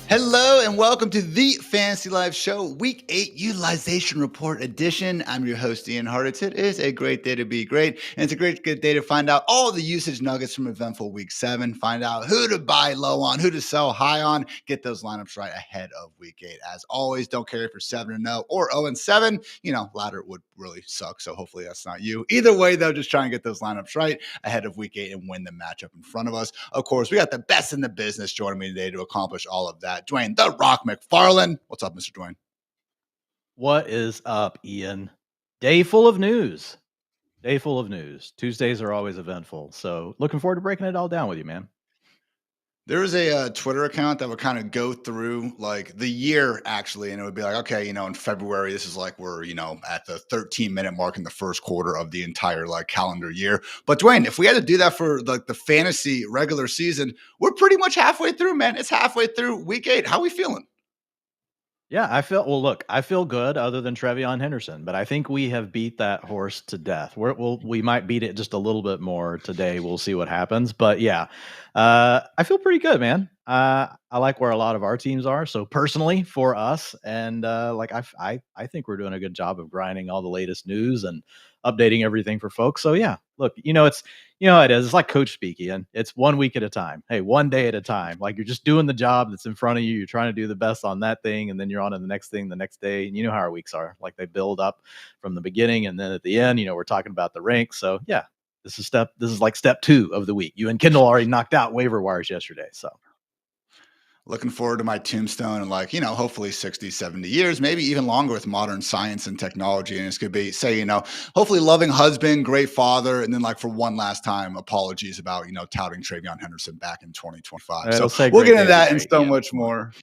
Hello and welcome to the Fantasy Live Show, Week 8 Utilization Report Edition. I'm your host, Ian Hartitz. It is a great day to be great, and it's a good day to find out all the usage nuggets from eventful Week 7, find out who to buy low on, who to sell high on, get those lineups right ahead of Week 8. As always, don't care if you're 7-0 or 0-7. Latter would really suck, so hopefully that's not you. Either way, though, just try and get those lineups right ahead of Week 8 and win the matchup in front of us. Of course, we got the best in the business joining me today to accomplish all of that. Dwain, the Rock McFarland. What's up, Mr. Dwain? What is up, Ian? Day full of news. Tuesdays are always eventful. So looking forward to breaking it all down with you, man. There is a Twitter account that would kind of go through like the year actually, and it would be like, okay, in February, this is like we're, at the 13-minute mark in the first quarter of the entire like calendar year. But Dwain, if we had to do that for like the fantasy regular season, we're pretty much halfway through, man. It's halfway through Week 8. How are we feeling? Yeah, I feel good other than Trevion Henderson, but I think we have beat that horse to death. We might beat it just a little bit more today. We'll see what happens. But yeah, I feel pretty good, man. I like where a lot of our teams are. So personally for us, and I think we're doing a good job of grinding all the latest news and updating everything for folks. So yeah, look, it is. It's like coach speak, Ian. It's 1 week at a time. Hey, 1 day at a time. Like you're just doing the job that's in front of you. You're trying to do the best on that thing, and then you're on to the next thing the next day. And you know how our weeks are. Like they build up from the beginning, and then at the end, we're talking about the ranks. So yeah, this is like step 2 of the week. You and Kendall already knocked out waiver wires yesterday. So looking forward to my tombstone in hopefully 60, 70 years, maybe even longer with modern science and technology. And it's going to be, say, hopefully loving husband, great father. And then for one last time, apologies about, touting Trevion Henderson back in 2025. So we'll get into that and so much more.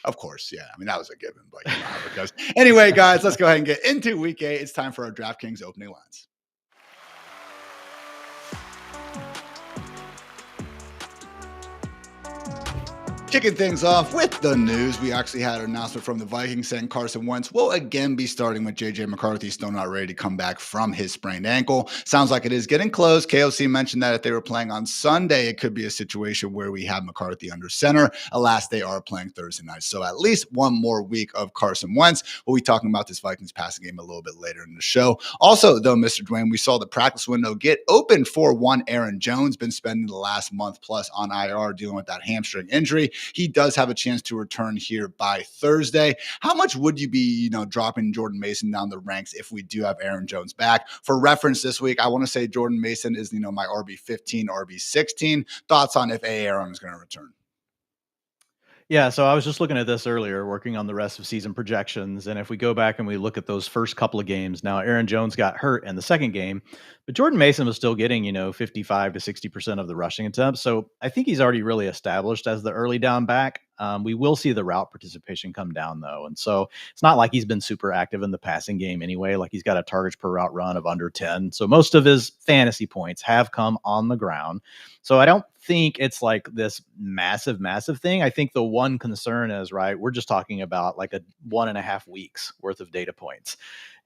Of course, yeah. I mean, that was a given, but you know how it goes. Anyway, guys, let's go ahead and get into Week 8. It's time for our DraftKings opening lines. Kicking things off with the news, we actually had an announcement from the Vikings saying Carson Wentz will again be starting with J.J. McCarthy still not ready to come back from his sprained ankle. Sounds like it is getting close. KOC mentioned that if they were playing on Sunday, it could be a situation where we have McCarthy under center. Alas, they are playing Thursday night. So at least one more week of Carson Wentz. We'll be talking about this Vikings passing game a little bit later in the show. Also, though, Mr. Dwain, we saw the practice window get open for one Aaron Jones, been spending the last month plus on IR dealing with that hamstring injury. He does have a chance to return here by Thursday. How much would you be, dropping Jordan Mason down the ranks if we do have Aaron Jones back? For reference this week, I want to say Jordan Mason is, my RB15, RB16. Thoughts on if Aaron is going to return? Yeah, so I was just looking at this earlier, working on the rest of season projections. And if we go back and we look at those first couple of games, now Aaron Jones got hurt in the second game, but Jordan Mason was still getting, 55 to 60% of the rushing attempts. So I think he's already really established as the early down back. We will see the route participation come down, though. And so it's not like he's been super active in the passing game anyway. Like he's got a targets per route run of under 10. So most of his fantasy points have come on the ground. So I don't think it's like this massive thing. I think the one concern is, right, we're just talking about like a 1.5 weeks worth of data points.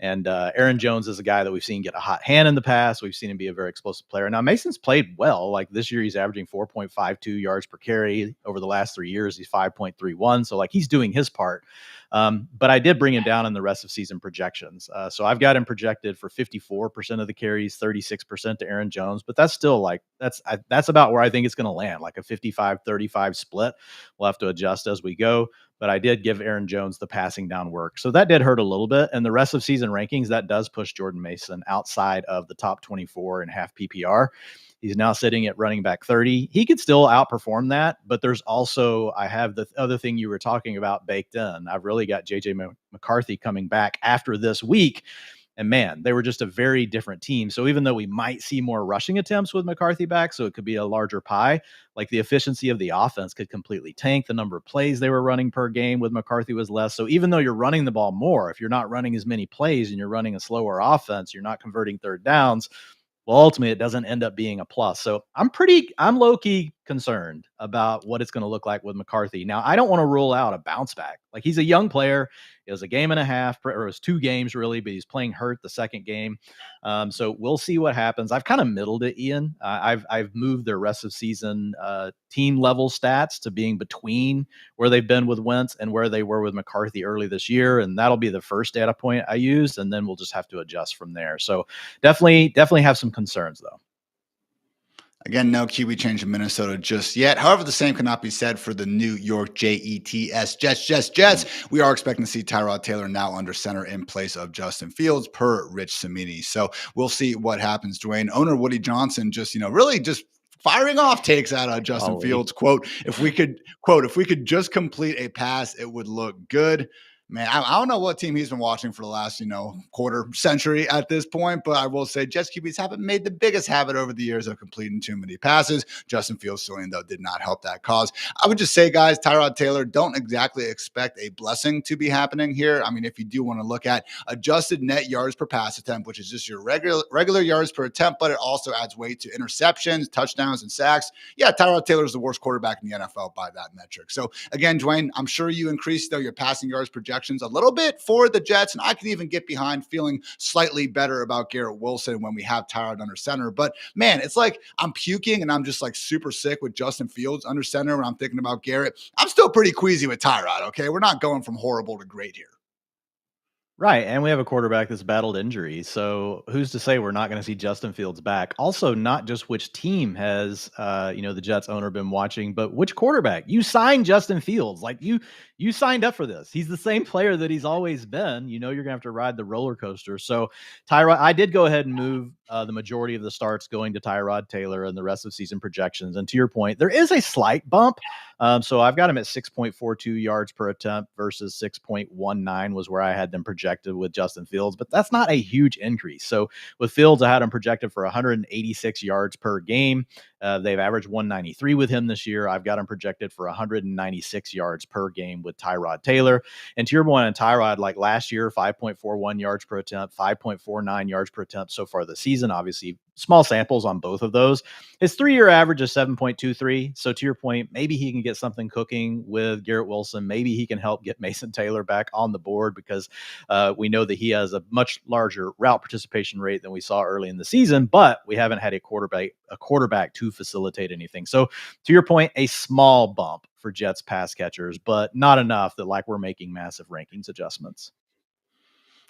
And Aaron Jones is a guy that we've seen get a hot hand in the past. We've seen him be a very explosive player. Now, Mason's played well. Like this year, he's averaging 4.52 yards per carry. Over the last 3 years, he's 5.31. So like he's doing his part. But I did bring him down in the rest of season projections. So I've got him projected for 54% of the carries, 36% to Aaron Jones. But that's still like, that's about where I think it's going to land, like a 55-35 split. We'll have to adjust as we go. But I did give Aaron Jones the passing down work. So that did hurt a little bit. And the rest of season rankings, that does push Jordan Mason outside of the top 24 in half PPR. He's now sitting at running back 30. He could still outperform that, but there's also, I have the other thing you were talking about baked in. I've really got J.J. McCarthy coming back after this week. And man, they were just a very different team. So even though we might see more rushing attempts with McCarthy back, so it could be a larger pie, like the efficiency of the offense could completely tank. The number of plays they were running per game with McCarthy was less. So even though you're running the ball more, if you're not running as many plays and you're running a slower offense, you're not converting third downs. Well, ultimately, it doesn't end up being a plus. So I'm low-key concerned about what it's going to look like with McCarthy. Now, I don't want to rule out a bounce back. Like, he's a young player. It was a game and a half, or it was 2 games really, but he's playing hurt the second game. So we'll see what happens. I've kind of middled it, Ian. I've moved their rest of season team level stats to being between where they've been with Wentz and where they were with McCarthy early this year, and that'll be the first data point I use, and then we'll just have to adjust from there. So definitely have some concerns though. Again, no QB change in Minnesota just yet. However, the same cannot be said for the New York Jets. Jets. We are expecting to see Tyrod Taylor now under center in place of Justin Fields per Rich Cimini. So we'll see what happens. Dwayne, owner Woody Johnson just, really just firing off takes out of Justin Fields. Quote, if we could just complete a pass, it would look good. Man, I don't know what team he's been watching for the last, quarter century at this point, but I will say Jets QBs haven't made the biggest habit over the years of completing too many passes. Justin Fields, though, did not help that cause. I would just say, guys, Tyrod Taylor, don't exactly expect a blessing to be happening here. I mean, if you do want to look at adjusted net yards per pass attempt, which is just your regular yards per attempt, but it also adds weight to interceptions, touchdowns, and sacks. Yeah, Tyrod Taylor is the worst quarterback in the NFL by that metric. So again, Dwayne, I'm sure you increased, your passing yards projection a little bit for the Jets, and I could even get behind feeling slightly better about Garrett Wilson when we have Tyrod under center. But man, it's like I'm puking and I'm just like super sick with Justin Fields under center when I'm thinking about Garrett. I'm still pretty queasy with Tyrod, okay? We're not going from horrible to great here. Right, and we have a quarterback that's battled injury, so who's to say we're not going to see Justin Fields back? Also, not just which team has, the Jets owner been watching, but which quarterback. You signed Justin Fields. Like, you signed up for this. He's the same player that he's always been. You're going to have to ride the roller coaster. So, Tyrod, I did go ahead and move the majority of the starts going to Tyrod Taylor and the rest of season projections. And to your point, there is a slight bump. So I've got him at 6.42 yards per attempt versus 6.19 was where I had them projected with Justin Fields, but that's not a huge increase. So with Fields, I had him projected for 186 yards per game. They've averaged 193 with him this year. I've got him projected for 196 yards per game with Tyrod Taylor. And to your point on Tyrod, like last year, 5.41 yards per attempt, 5.49 yards per attempt so far this season. Obviously, small samples on both of those. His 3-year average is 7.23. So to your point, maybe he can get something cooking with Garrett Wilson. Maybe he can help get Mason Taylor back on the board because we know that he has a much larger route participation rate than we saw early in the season, but we haven't had a quarterback to facilitate anything. So to your point, a small bump for Jets pass catchers, but not enough that like we're making massive rankings adjustments.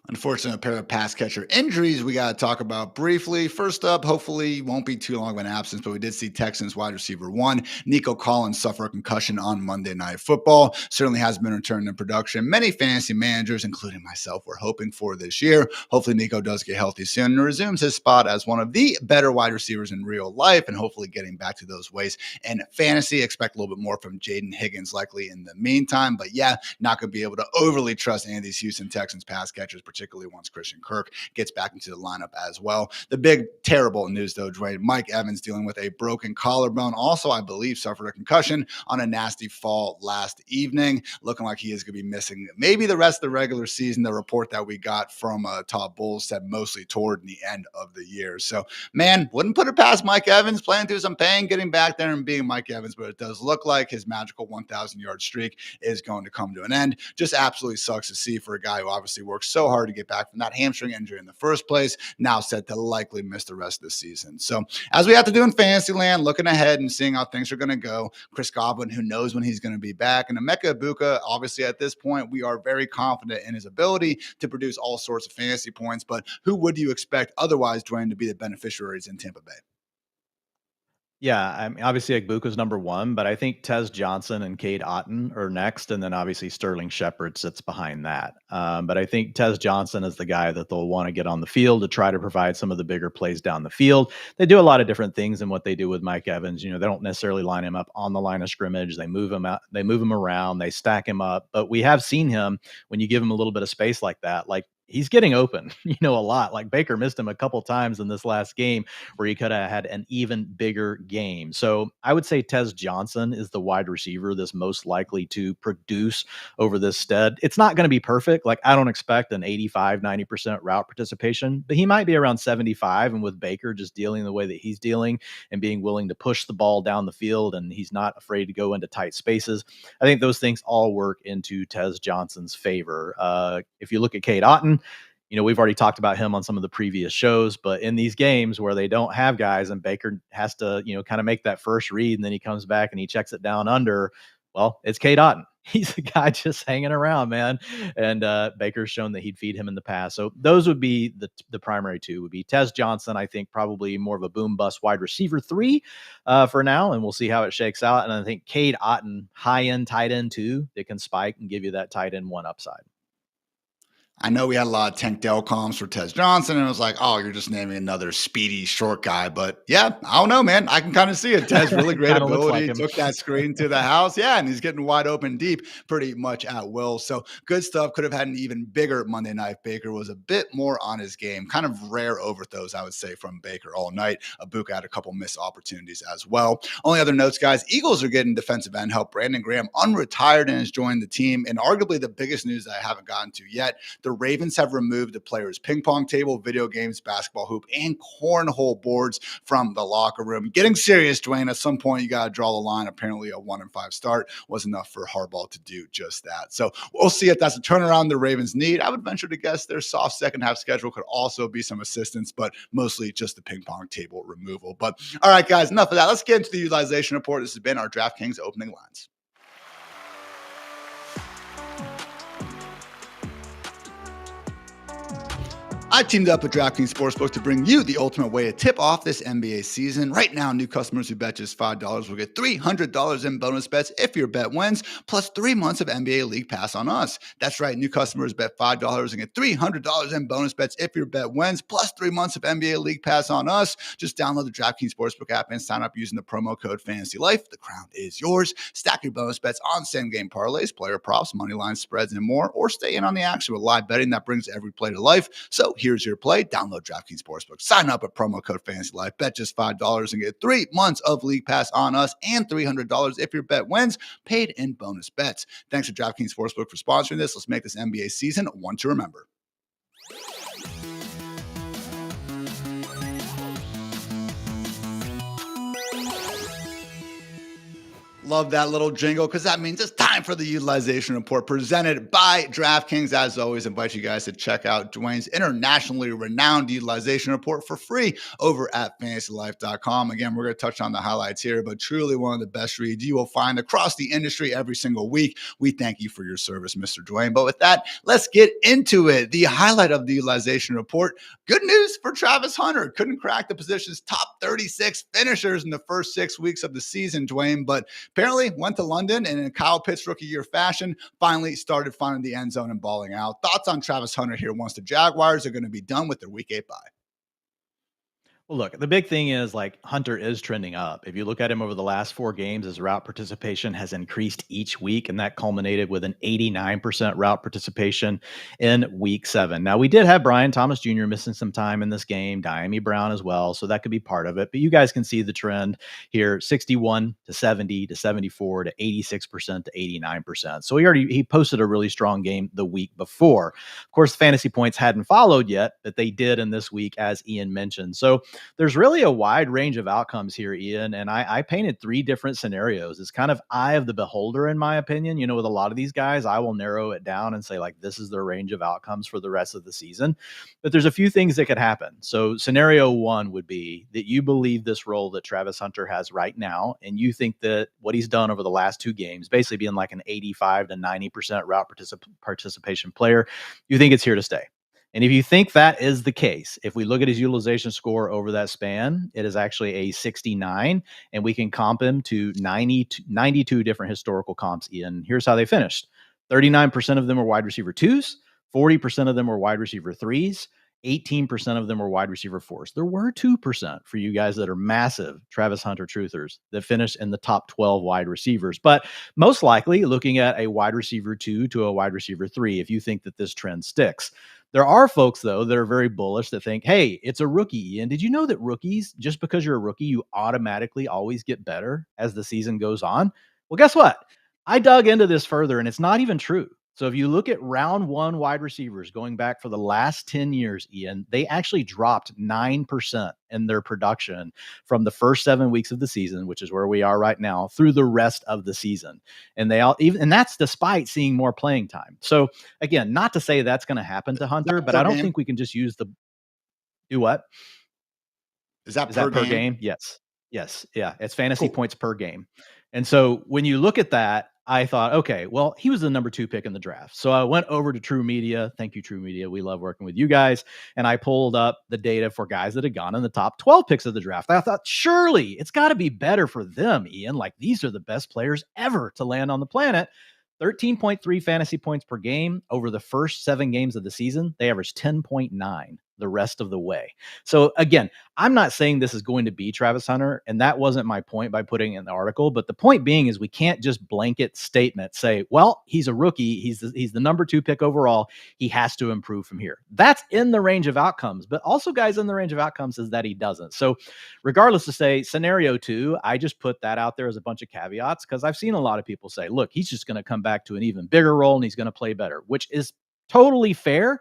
Unfortunately, a pair of pass catcher injuries we got to talk about briefly. First up, hopefully won't be too long of an absence, but we did see Texans wide receiver 1, Nico Collins, suffer a concussion on Monday Night Football. Certainly has been returned to production. Many fantasy managers, including myself, were hoping for this year. Hopefully Nico does get healthy soon and resumes his spot as one of the better wide receivers in real life and hopefully getting back to those ways. And fantasy, expect a little bit more from Jaden Higgins likely in the meantime. But yeah, not going to be able to overly trust any of these Houston Texans pass catchers, particularly once Christian Kirk gets back into the lineup as well. The big terrible news though, Dwayne, Mike Evans dealing with a broken collarbone. Also, I believe suffered a concussion on a nasty fall last evening. Looking like he is going to be missing maybe the rest of the regular season. The report that we got from Todd Bowles said mostly toward the end of the year. So man, wouldn't put it past Mike Evans playing through some pain, getting back there and being Mike Evans, but it does look like his magical 1,000 yard streak is going to come to an end. Just absolutely sucks to see for a guy who obviously worked so hard to get back from that hamstring injury in the first place, now set to likely miss the rest of the season. So as we have to do in fantasy land, looking ahead and seeing how things are going to go, Chris Godwin, who knows when he's going to be back, and Emeka Ibuka, obviously at this point, we are very confident in his ability to produce all sorts of fantasy points, but who would you expect otherwise, Dwayne, to be the beneficiaries in Tampa Bay? Yeah, I mean, obviously Agbuka's number 1, but I think Tez Johnson and Cade Otton are next, and then obviously Sterling Shepard sits behind that. But I think Tez Johnson is the guy that they'll want to get on the field to try to provide some of the bigger plays down the field. They do a lot of different things in what they do with Mike Evans. They don't necessarily line him up on the line of scrimmage. They move him out, they move him around, they stack him up. But we have seen him when you give him a little bit of space like that, like he's getting open, a lot. Like Baker missed him a couple times in this last game where he could have had an even bigger game. So I would say Tez Johnson is the wide receiver that's most likely to produce over this stud. It's not going to be perfect. Like I don't expect an 85, 90% route participation, but he might be around 75. And with Baker just dealing the way that he's dealing and being willing to push the ball down the field, and he's not afraid to go into tight spaces, I think those things all work into Tez Johnson's favor. If you look at Cade Otton, we've already talked about him on some of the previous shows, but in these games where they don't have guys and Baker has to, kind of make that first read and then he comes back and he checks it down under, well, it's Cade Otton. He's a guy just hanging around, man. And Baker's shown that he'd feed him in the past. So those would be the primary two would be Tez Johnson. I think probably more of a boom bust wide receiver 3 for now. And we'll see how it shakes out. And I think Cade Otton, high end tight end 2, that can spike and give you that tight end 1 upside. I know we had a lot of Tank Dell comms for Tez Johnson, and it was like, oh, you're just naming another speedy short guy. But yeah, I don't know, man. I can kind of see it. Tez, really great ability. Like took that screen to the house. Yeah, and he's getting wide open deep pretty much at will. So good stuff. Could have had an even bigger Monday night. Baker was a bit more on his game. Kind of rare overthrows, I would say, from Baker all night. Abuka had a couple missed opportunities as well. Only other notes, guys, Eagles are getting defensive end help. Brandon Graham unretired and has joined the team. And arguably the biggest news that I haven't gotten to yet, the Ravens have removed the players' ping pong table, video games, basketball hoop, and cornhole boards from the locker room. Getting serious, Dwain. At some point, you got to draw the line. Apparently, a 1-5 start was enough for Harbaugh to do just that. So we'll see if that's a turnaround the Ravens need. I would venture to guess their soft second half schedule could also be some assistance, but mostly just the ping pong table removal. But all right, guys, enough of that. Let's get into the utilization report. This has been our DraftKings opening lines. I teamed up with DraftKings Sportsbook to bring you the ultimate way to tip off this NBA season. Right now, new customers who bet just $5 will get $300 in bonus bets if your bet wins, plus 3 months of NBA League Pass on us. That's right, new customers bet $5 and get $300 in bonus bets if your bet wins, plus 3 months of NBA League Pass on us. Just download the DraftKings Sportsbook app and sign up using the promo code FANTASYLIFE. The crown is yours. Stack your bonus bets on same-game parlays, player props, money line spreads, and more, or stay in on the action with live betting that brings every play to life. So here's your play. Download DraftKings Sportsbook. Sign up at promo code FANTASYLIFE. Bet just $5 and get 3 months of League Pass on us and $300 if your bet wins, paid in bonus bets. Thanks to DraftKings Sportsbook for sponsoring this. Let's make this NBA season one to remember. Love that little jingle because that means it's time for the utilization report presented by DraftKings. As always, invite you guys to check out Dwain's internationally renowned utilization report for free over at fantasylife.com. Again, we're going to touch on the highlights here, but truly one of the best reads you will find across the industry every single week. We thank you for your service, Mr. Dwain. But with that, let's get into it. The highlight of the utilization report, good news for Travis Hunter. Couldn't crack the position's top 36 finishers in the first 6 weeks of the season, Dwain, but apparently went to London and in Kyle Pitts rookie year fashion, finally started finding the end zone and balling out. Thoughts on Travis Hunter here once the Jaguars are going to be done with their week 8 bye? Well, look, the big thing is like Hunter is trending up. If you look at him over the last 4 games, his route participation has increased each week, and that culminated with an 89% route participation in week 7. Now, we did have Brian Thomas Jr. missing some time in this game, Diami Brown as well, so that could be part of it. But you guys can see the trend here, 61 to 70 to 74 to 86% to 89%. So he posted a really strong game the week before. Of course, the fantasy points hadn't followed yet, but they did in this week, as Ian mentioned. So there's really a wide range of outcomes here, Ian, and I painted 3 different scenarios. It's kind of eye of the beholder, in my opinion. With a lot of these guys, I will narrow it down and say, like, this is the range of outcomes for the rest of the season. But there's a few things that could happen. So scenario 1 would be that you believe this role that Travis Hunter has right now, and you think that what he's done over the last 2 games, basically being like an 85 to 90% route participation player, you think it's here to stay. And if you think that is the case, if we look at his utilization score over that span, it is actually a 69, and we can comp him to 92 different historical comps. Ian, here's how they finished. 39% of them were wide receiver 2s, 40% of them were wide receiver 3s, 18% of them were wide receiver 4s. There were 2% for you guys that are massive Travis Hunter truthers that finished in the top 12 wide receivers. But most likely looking at a wide receiver 2 to a wide receiver 3, if you think that this trend sticks. There are folks, though, that are very bullish that think, hey, it's a rookie, Ian. Did you know that rookies, just because you're a rookie, you automatically always get better as the season goes on? Well, guess what? I dug into this further, and it's not even true. So if you look at round one wide receivers going back for the last 10 years, Ian, they actually dropped 9% in their production from the first 7 weeks of the season, which is where we are right now, through the rest of the season. And and that's despite seeing more playing time. So again, not to say that's going to happen to Hunter, but I don't think we can just use do what? Is that Is per that per game? game? Yes. Yes. Yeah. It's fantasy Cool. points per game. And so when you look at that, I thought, okay, well, he was the number 2 pick in the draft. So I went over to True Media. Thank you, True Media. We love working with you guys. And I pulled up the data for guys that had gone in the top 12 picks of the draft. I thought, surely it's got to be better for them, Ian. Like, these are the best players ever to land on the planet. 13.3 fantasy points per game over the first 7 games of the season. They averaged 10.9 the rest of the way. So again, I'm not saying this is going to be Travis Hunter, and that wasn't my point by putting it in the article. But the point being is we can't just blanket statement say, well, he's a rookie. He's the number 2 pick overall. He has to improve from here. That's in the range of outcomes, but also, guys, in the range of outcomes is that he doesn't. So regardless to say scenario 2, I just put that out there as a bunch of caveats because I've seen a lot of people say, look, he's just going to come back to an even bigger role and he's going to play better, which is totally fair.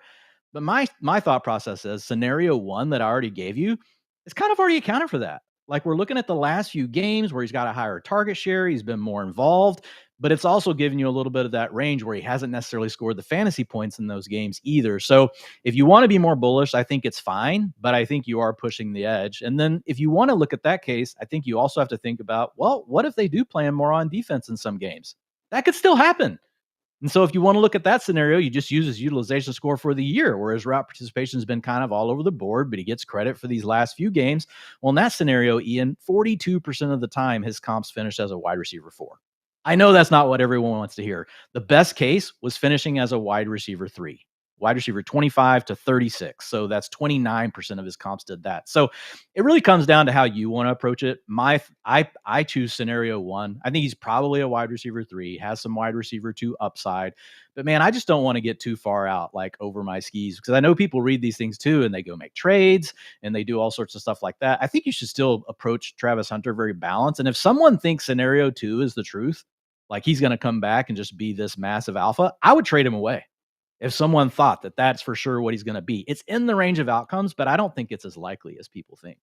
But my thought process is scenario 1 that I already gave you is kind of already accounted for that. Like, we're looking at the last few games where he's got a higher target share. He's been more involved, but it's also giving you a little bit of that range where he hasn't necessarily scored the fantasy points in those games either. So if you want to be more bullish, I think it's fine, but I think you are pushing the edge. And then if you want to look at that case, I think you also have to think about, well, what if they do play him more on defense in some games? That could still happen. And so if you want to look at that scenario, you just use his utilization score for the year, where his route participation has been kind of all over the board, but he gets credit for these last few games. Well, in that scenario, Ian, 42% of the time his comps finished as a wide receiver 4. I know that's not what everyone wants to hear. The best case was finishing as a wide receiver 3. Wide receiver 25 to 36. So that's 29% of his comps did that. So it really comes down to how you want to approach it. I choose scenario 1. I think he's probably a wide receiver 3, has some wide receiver 2 upside. But man, I just don't want to get too far out, like, over my skis, because I know people read these things too and they go make trades and they do all sorts of stuff like that. I think you should still approach Travis Hunter very balanced. And if someone thinks scenario 2 is the truth, like he's going to come back and just be this massive alpha, I would trade him away. If someone thought that that's for sure what he's going to be, it's in the range of outcomes, but I don't think it's as likely as people think.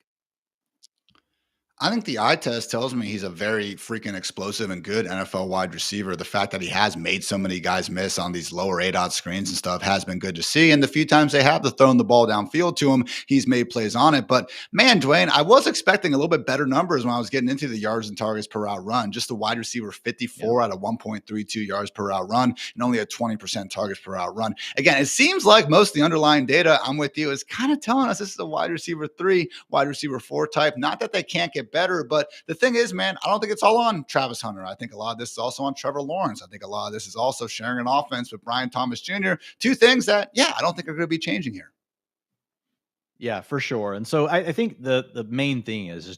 I think the eye test tells me he's a very freaking explosive and good NFL wide receiver. The fact that he has made so many guys miss on these lower ADOT screens and stuff has been good to see. And the few times they have thrown the ball downfield to him, he's made plays on it. But man, Dwain, I was expecting a little bit better numbers when I was getting into the yards and targets per route run. Just the wide receiver 54 out of 1.32 yards per route run and only a 20% targets per route run. Again, it seems like most of the underlying data, I'm with you, is kind of telling us this is a wide receiver 3, wide receiver 4 type. Not that they can't get better, but the thing is, man, I don't think it's all on Travis Hunter. I think a lot of this is also on Trevor Lawrence. I think a lot of this is also sharing an offense with Brian Thomas Jr. Two things that, I don't think are going to be changing here. Yeah, for sure. And so I think the main thing is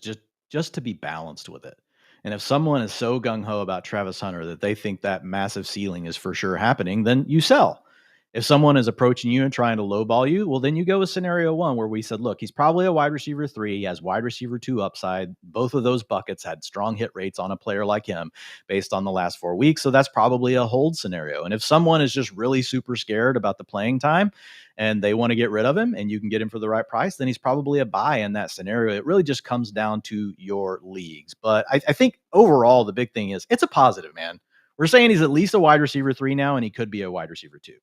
just to be balanced with it. And if someone is so gung-ho about Travis Hunter that they think that massive ceiling is for sure happening, then you sell. If someone is approaching you and trying to lowball you, well, then you go with scenario 1, where we said, look, he's probably a wide receiver 3. He has wide receiver 2 upside. Both of those buckets had strong hit rates on a player like him based on the last 4 weeks. So that's probably a hold scenario. And if someone is just really super scared about the playing time and they want to get rid of him and you can get him for the right price, then he's probably a buy in that scenario. It really just comes down to your leagues. But I think overall, the big thing is it's a positive, man. We're saying he's at least a wide receiver 3 now, and he could be a wide receiver 2.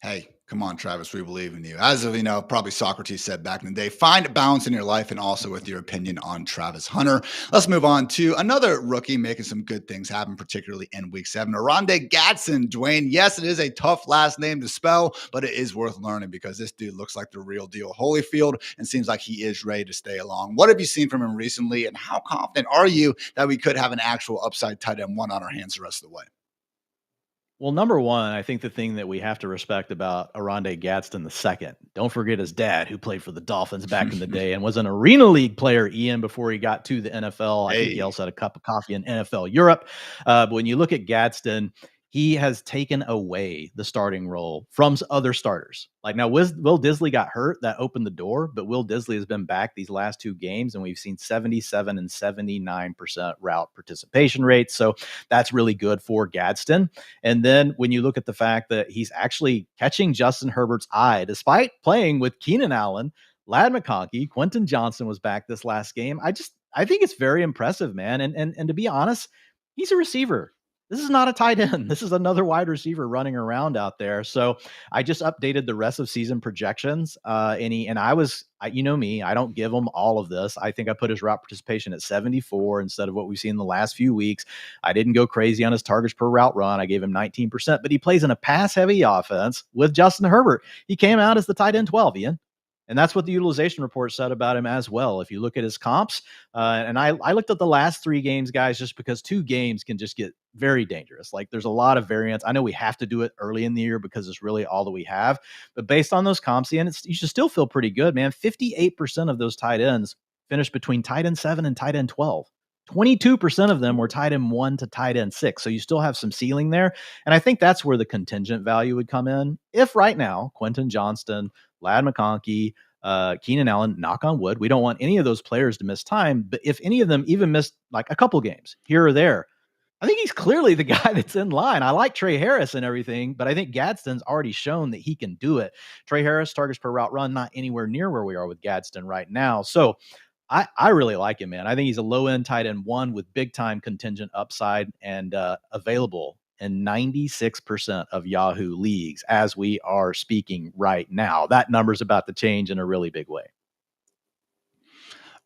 Hey, come on, Travis, we believe in you. As of, probably Socrates said back in the day, find balance in your life and also with your opinion on Travis Hunter. Let's move on to another rookie making some good things happen, particularly in week 7. Oronde Gadsden, Dwain. Yes, it is a tough last name to spell, but it is worth learning because this dude looks like the real deal Holyfield and seems like he is ready to stay along. What have you seen from him recently, and how confident are you that we could have an actual upside tight end 1 on our hands the rest of the way? Well, number one, I think the thing that we have to respect about Oronde Gadsden II, don't forget his dad, who played for the Dolphins back in the day and was an Arena League player, Ian, before he got to the NFL. I think he also had a cup of coffee in NFL Europe. But when you look at Gadsden, he has taken away the starting role from other starters. Like now, Will Disley got hurt. That opened the door, but Will Disley has been back these last 2 games, and we've seen 77 and 79% route participation rates. So that's really good for Gadsden. And then when you look at the fact that he's actually catching Justin Herbert's eye, despite playing with Keenan Allen, Ladd McConkey, Quentin Johnston was back this last game. I think it's very impressive, man. And to be honest, he's a receiver. This is not a tight end. This is another wide receiver running around out there. So I just updated the rest of season projections. You know me, I don't give him all of this. I think I put his route participation at 74 instead of what we've seen in the last few weeks. I didn't go crazy on his targets per route run. I gave him 19%, but he plays in a pass heavy offense with Justin Herbert. He came out as the tight end 12, Ian. And that's what the utilization report said about him as well. If you look at his comps, and I looked at the last 3 games, guys, just because 2 games can just get very dangerous. Like there's a lot of variance. I know we have to do it early in the year because it's really all that we have. But based on those comps, Ian, you should still feel pretty good, man. 58% of those tight ends finished between tight end 7 and tight end 12. 22% of them were tight end 1 to tight end 6. So you still have some ceiling there. And I think that's where the contingent value would come in. If right now, Quentin Johnston, Ladd McConkey, Keenan Allen, knock on wood, we don't want any of those players to miss time. But if any of them even missed like a couple games here or there, I think he's clearly the guy that's in line. I like Trey Harris and everything, but I think Gadsden's already shown that he can do it. Trey Harris, targets per route run, not anywhere near where we are with Gadsden right now. So I really like him, man. I think he's a low-end tight end 1 with big-time contingent upside and available in 96% of Yahoo leagues as we are speaking right now. That number's about to change in a really big way.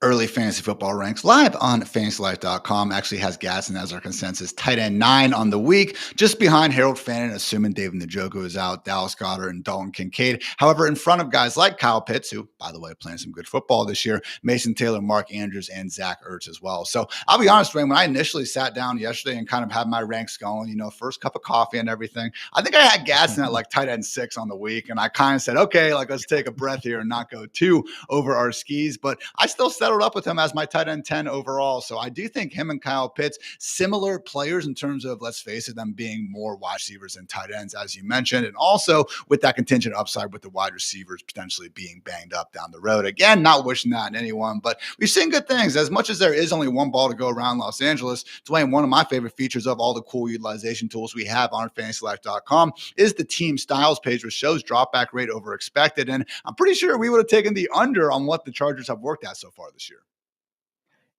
Early fantasy football ranks live on fantasylife.com actually has Gadsden as our consensus tight end 9 on the week, just behind Harold Fannin, assuming David Njoku is out, Dallas Goedert, and Dalton Kincaid. However, in front of guys like Kyle Pitts, who, by the way, playing some good football this year, Mason Taylor, Mark Andrews, and Zach Ertz as well. So I'll be honest, Dwayne, when I initially sat down yesterday and kind of had my ranks going, first cup of coffee and everything, I think I had Gadsden at like tight end 6 on the week. And I kind of said, okay, like let's take a breath here and not go too over our skis. But I still settled up with him as my tight end 10 overall. So I do think him and Kyle Pitts, similar players in terms of, let's face it, them being more wide receivers than tight ends, as you mentioned. And also with that contingent upside with the wide receivers potentially being banged up down the road. Again, not wishing that on anyone, but we've seen good things. As much as there is only one ball to go around Los Angeles, Dwayne, one of my favorite features of all the cool utilization tools we have on fantasylife.com is the team styles page, which shows dropback rate over expected. And I'm pretty sure we would have taken the under on what the Chargers have worked at so far this year.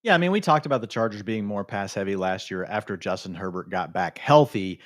Yeah, I mean, we talked about the Chargers being more pass heavy last year after Justin Herbert got back healthy,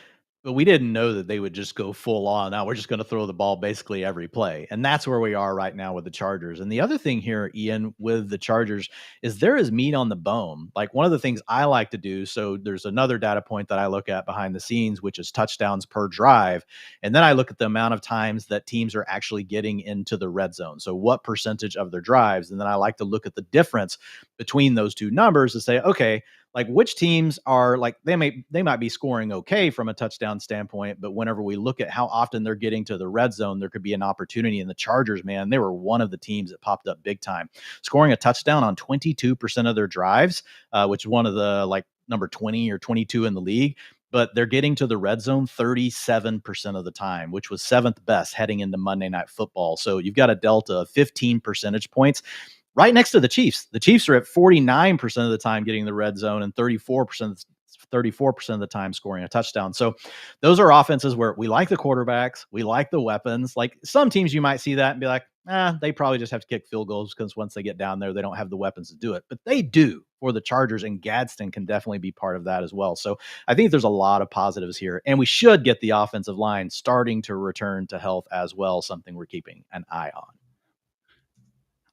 but we didn't know that they would just go full on. Now we're just going to throw the ball basically every play. And that's where we are right now with the Chargers. And the other thing here, Ian, with the Chargers is there is meat on the bone. Like one of the things I like to do. So there's another data point that I look at behind the scenes, which is touchdowns per drive. And then I look at the amount of times that teams are actually getting into the red zone. So what percentage of their drives? And then I like to look at the difference between those two numbers to say, okay, like which teams are like they might be scoring okay from a touchdown standpoint, but whenever we look at how often they're getting to the red zone, there could be an opportunity. In the Chargers, man, they were one of the teams that popped up big time, scoring a touchdown on 22% of their drives, which is one of the like number 20 or 22 in the league. But they're getting to the red zone 37% of the time, which was 7th best heading into Monday Night Football. So you've got a delta of 15 percentage points. Right next to the Chiefs. The Chiefs are at 49% of the time getting the red zone and 34% of the time scoring a touchdown. So those are offenses where we like the quarterbacks, we like the weapons. Like some teams you might see that and be like, they probably just have to kick field goals because once they get down there, they don't have the weapons to do it. But they do for the Chargers, and Gadsden can definitely be part of that as well. So I think there's a lot of positives here, and we should get the offensive line starting to return to health as well, something we're keeping an eye on.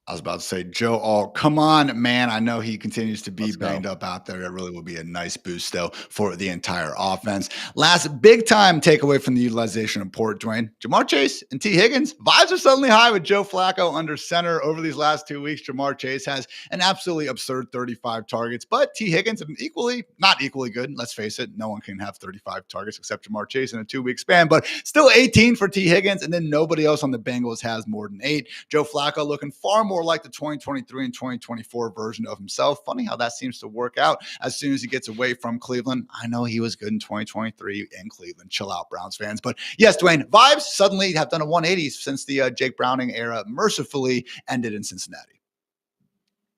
I was about to say, Joe, come on, man. I know he continues to be banged go. up out there. That really will be a nice boost, though, for the entire offense. Last big-time takeaway from the utilization report, Dwayne. Jamar Chase and T. Higgins. Vibes are suddenly high with Joe Flacco under center over these last 2 weeks. Jamar Chase has an absolutely absurd 35 targets, but T. Higgins not equally good. Let's face it, no one can have 35 targets except Jamar Chase in a 2-week span, but still 18 for T. Higgins, and then nobody else on the Bengals has more than 8. Joe Flacco looking far more more like the 2023 and 2024 version of himself. Funny how that seems to work out as soon as he gets away from Cleveland. I know he was good in 2023 in Cleveland. Chill out, Browns fans. But yes, Dwayne, vibes suddenly have done a 180 since the Jake Browning era mercifully ended in Cincinnati.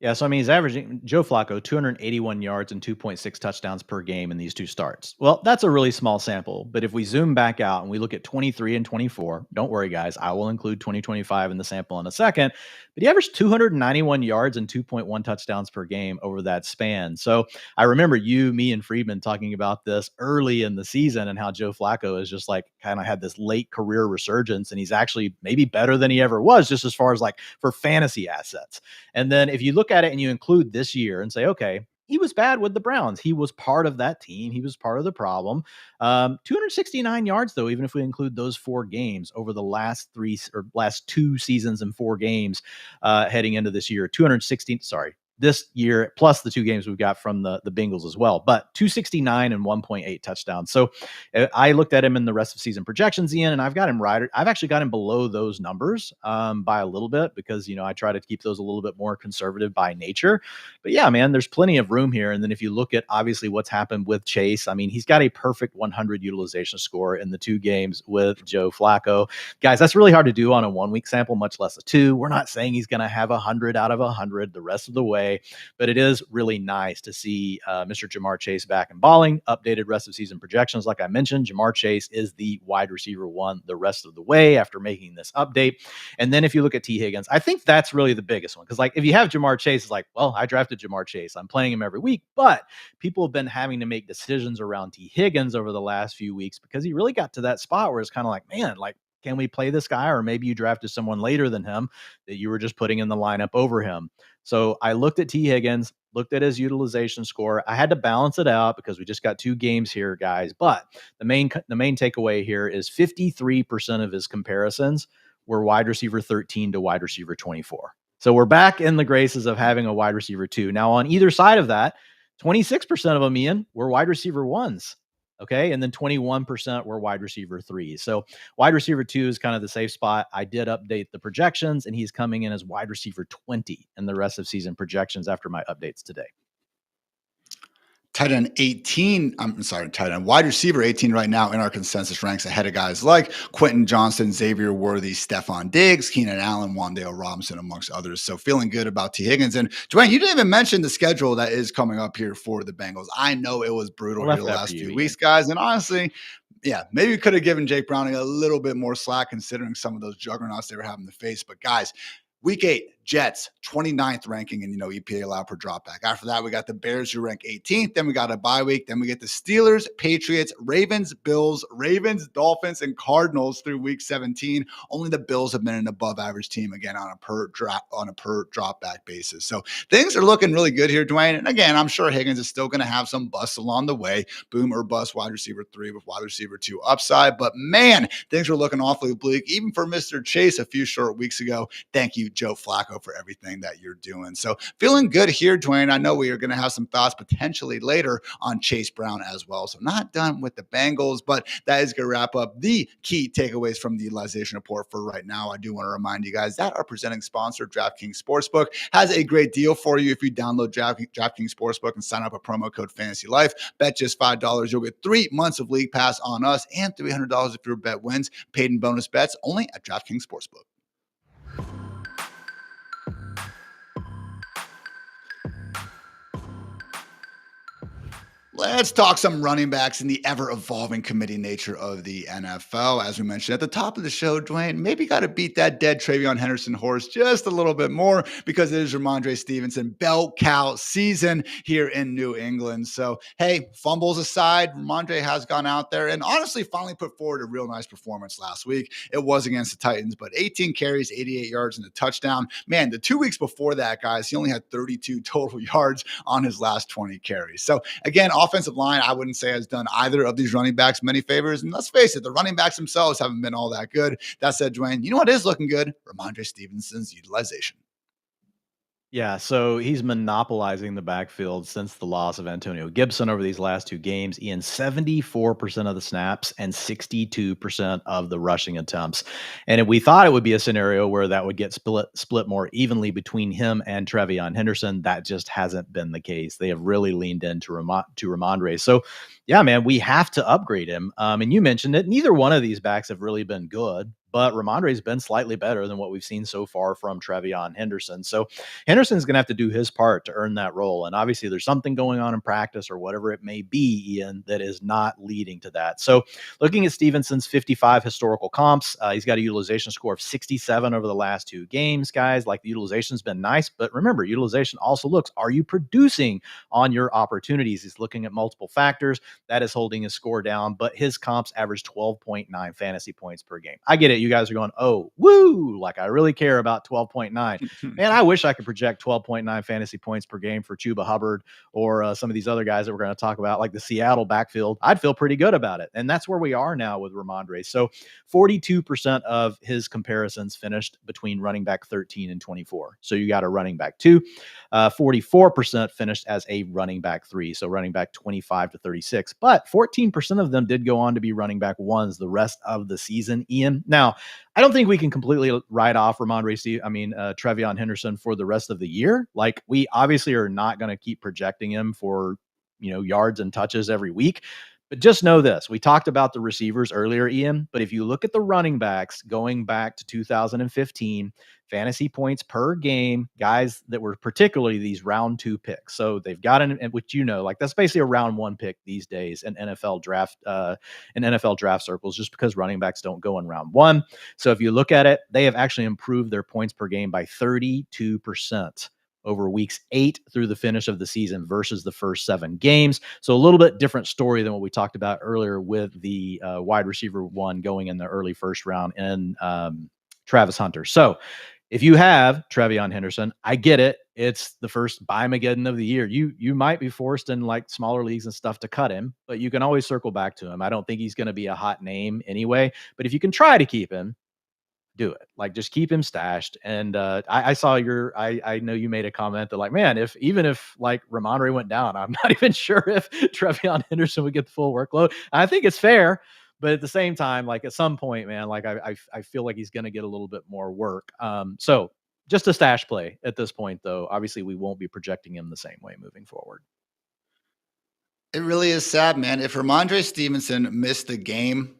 Yeah, so I mean, he's averaging Joe Flacco 281 yards and 2.6 touchdowns per game in these two starts. Well, that's a really small sample, but if we zoom back out and we look at 23 and 24, don't worry, guys, I will include 2025 in the sample in a second. But he averaged 291 yards and 2.1 touchdowns per game over that span. So I remember you, me, and Friedman talking about this early in the season and how Joe Flacco is just like kind of had this late career resurgence, and he's actually maybe better than he ever was, just as far as like for fantasy assets. And then if you look at it and you include this year and say, okay, he was bad with the Browns. He was part of that team. He was part of the problem. 269 yards, though, even if we include those 4 games over the last 2 seasons and 4 games heading into this year. This year, plus the 2 games we've got from the Bengals as well, but 269 and 1.8 touchdowns. So I looked at him in the rest of season projections, Ian, and I've got him right. I've actually got him below those numbers by a little bit because, I try to keep those a little bit more conservative by nature. But yeah, man, there's plenty of room here. And then if you look at obviously what's happened with Chase, I mean, he's got a perfect 100 utilization score in the 2 games with Joe Flacco. Guys, that's really hard to do on a 1-week sample, much less a 2. We're not saying he's going to have 100 out of 100 the rest of the way. But it is really nice to see Mr. Jamar Chase back in balling. Updated rest of season projections, like I mentioned, Jamar Chase is the wide receiver 1 the rest of the way after making this update. And then if you look at T. Higgins, I think that's really the biggest one. Because like if you have Jamar Chase, it's like, well, I drafted Jamar Chase. I'm playing him every week. But people have been having to make decisions around T. Higgins over the last few weeks because he really got to that spot where it's kind of like, man, like, can we play this guy? Or maybe you drafted someone later than him that you were just putting in the lineup over him. So I looked at T. Higgins, looked at his utilization score. I had to balance it out because we just got 2 games here, guys. But the main takeaway here is 53% of his comparisons were wide receiver 13 to wide receiver 24. So we're back in the graces of having a wide receiver 2. Now on either side of that, 26% of them, Ian, were wide receiver 1s. Okay. And then 21% were wide receiver 3s. So wide receiver 2 is kind of the safe spot. I did update the projections and he's coming in as wide receiver 20 in the rest of season projections after my updates today. Tight end 18, wide receiver 18 right now in our consensus ranks ahead of guys like Quentin Johnston, Xavier Worthy, Stephon Diggs, Keenan Allen, Wan'Dale Robinson, amongst others. So feeling good about T. Higgins. And Dwayne, you didn't even mention the schedule that is coming up here for the Bengals. I know it was brutal here the last few weeks, guys. And honestly, yeah, maybe we could have given Jake Browning a little bit more slack considering some of those juggernauts they were having to face. But guys, Week 8, Jets, 29th ranking in, EPA allowed per dropback. After that, we got the Bears who rank 18th. Then we got a bye week. Then we get the Steelers, Patriots, Ravens, Bills, Dolphins, and Cardinals through week 17. Only the Bills have been an above average team again on a per dropback basis. So things are looking really good here, Dwayne. And again, I'm sure Higgins is still going to have some busts along the way. Boom or bust wide receiver 3 with wide receiver 2 upside. But man, things are looking awfully bleak. Even for Mr. Chase a few short weeks ago. Thank you, Joe Flacco, for everything that you're doing. So feeling good here, Dwayne. I know we are going to have some thoughts potentially later on Chase Brown as well. So not done with the Bengals, but that is going to wrap up the key takeaways from the utilization report for right now. I do want to remind you guys that our presenting sponsor, DraftKings Sportsbook, has a great deal for you. If you download DraftKings Sportsbook and sign up a promo code Fantasy Life, bet just $5. You'll get 3 months of League Pass on us and $300 if your bet wins. Paid in bonus bets only at DraftKings Sportsbook. Let's talk some running backs in the ever-evolving committee nature of the NFL. As we mentioned at the top of the show, Dwayne, maybe got to beat that dead Travion Henderson horse just a little bit more because it is Ramondre Stevenson bell cow season here in New England. So, hey, fumbles aside, Ramondre has gone out there and honestly finally put forward a real nice performance last week. It was against the Titans, but 18 carries, 88 yards, and a touchdown. Man, the 2 weeks before that, guys, he only had 32 total yards on his last 20 carries. So, again, offensive line, I wouldn't say has done either of these running backs many favors. And let's face it, the running backs themselves haven't been all that good. That said, Dwayne, you know what is looking good? Ramondre Stevenson's utilization. Yeah, so he's monopolizing the backfield since the loss of Antonio Gibson over these last 2 games. Ian, 74% of the snaps and 62% of the rushing attempts. And we thought it would be a scenario where that would get split more evenly between him and Trevion Henderson. That just hasn't been the case. They have really leaned into Ramondre. So, yeah, man, we have to upgrade him. And you mentioned it. Neither one of these backs have really been good, but Ramondre's been slightly better than what we've seen so far from Trevion Henderson. So Henderson's going to have to do his part to earn that role. And obviously, there's something going on in practice or whatever it may be, Ian, that is not leading to that. So, looking at Stevenson's 55 historical comps, he's got a utilization score of 67 over the last 2 games, guys. Like, the utilization's been nice, but remember, utilization also looks, are you producing on your opportunities? He's looking at multiple factors. That is holding his score down, but his comps average 12.9 fantasy points per game. I get it. You guys are going, oh, woo, like I really care about 12.9. Man, I wish I could project 12.9 fantasy points per game for Chuba Hubbard or some of these other guys that we're going to talk about, like the Seattle backfield. I'd feel pretty good about it. And that's where we are now with Ramondre. So 42% of his comparisons finished between running back 13 and 24. So you got a running back 2. 44% finished as a running back 3. So running back 25 to 36. But 14% of them did go on to be running back 1s the rest of the season, Ian. Now, I don't think we can completely write off Trevion Henderson for the rest of the year. Like, we obviously are not going to keep projecting him for, yards and touches every week. But just know this. We talked about the receivers earlier, Ian, but if you look at the running backs going back to 2015, fantasy points per game, guys that were particularly these round 2 picks. So they've got which, like, that's basically a round 1 pick these days in NFL draft circles, just because running backs don't go in round 1. So if you look at it, they have actually improved their points per game by 32% over weeks 8 through the finish of the season versus the first 7 games. So a little bit different story than what we talked about earlier with the wide receiver 1 going in the early first round and Travis Hunter. So if you have Trevion Henderson, I get it. It's the first Bimageddon of the year. You might be forced in like smaller leagues and stuff to cut him, but you can always circle back to him. I don't think he's going to be a hot name anyway, but if you can try to keep him, do it. Like, just keep him stashed. And I saw I know you made a comment that, like, man, even if like Ramondre went down, I'm not even sure if Trevion Henderson would get the full workload. I think it's fair, but at the same time, like, at some point, man, like I feel like he's going to get a little bit more work. So just a stash play at this point, though. Obviously, we won't be projecting him the same way moving forward. It really is sad, man. If Ramondre Stevenson missed the game,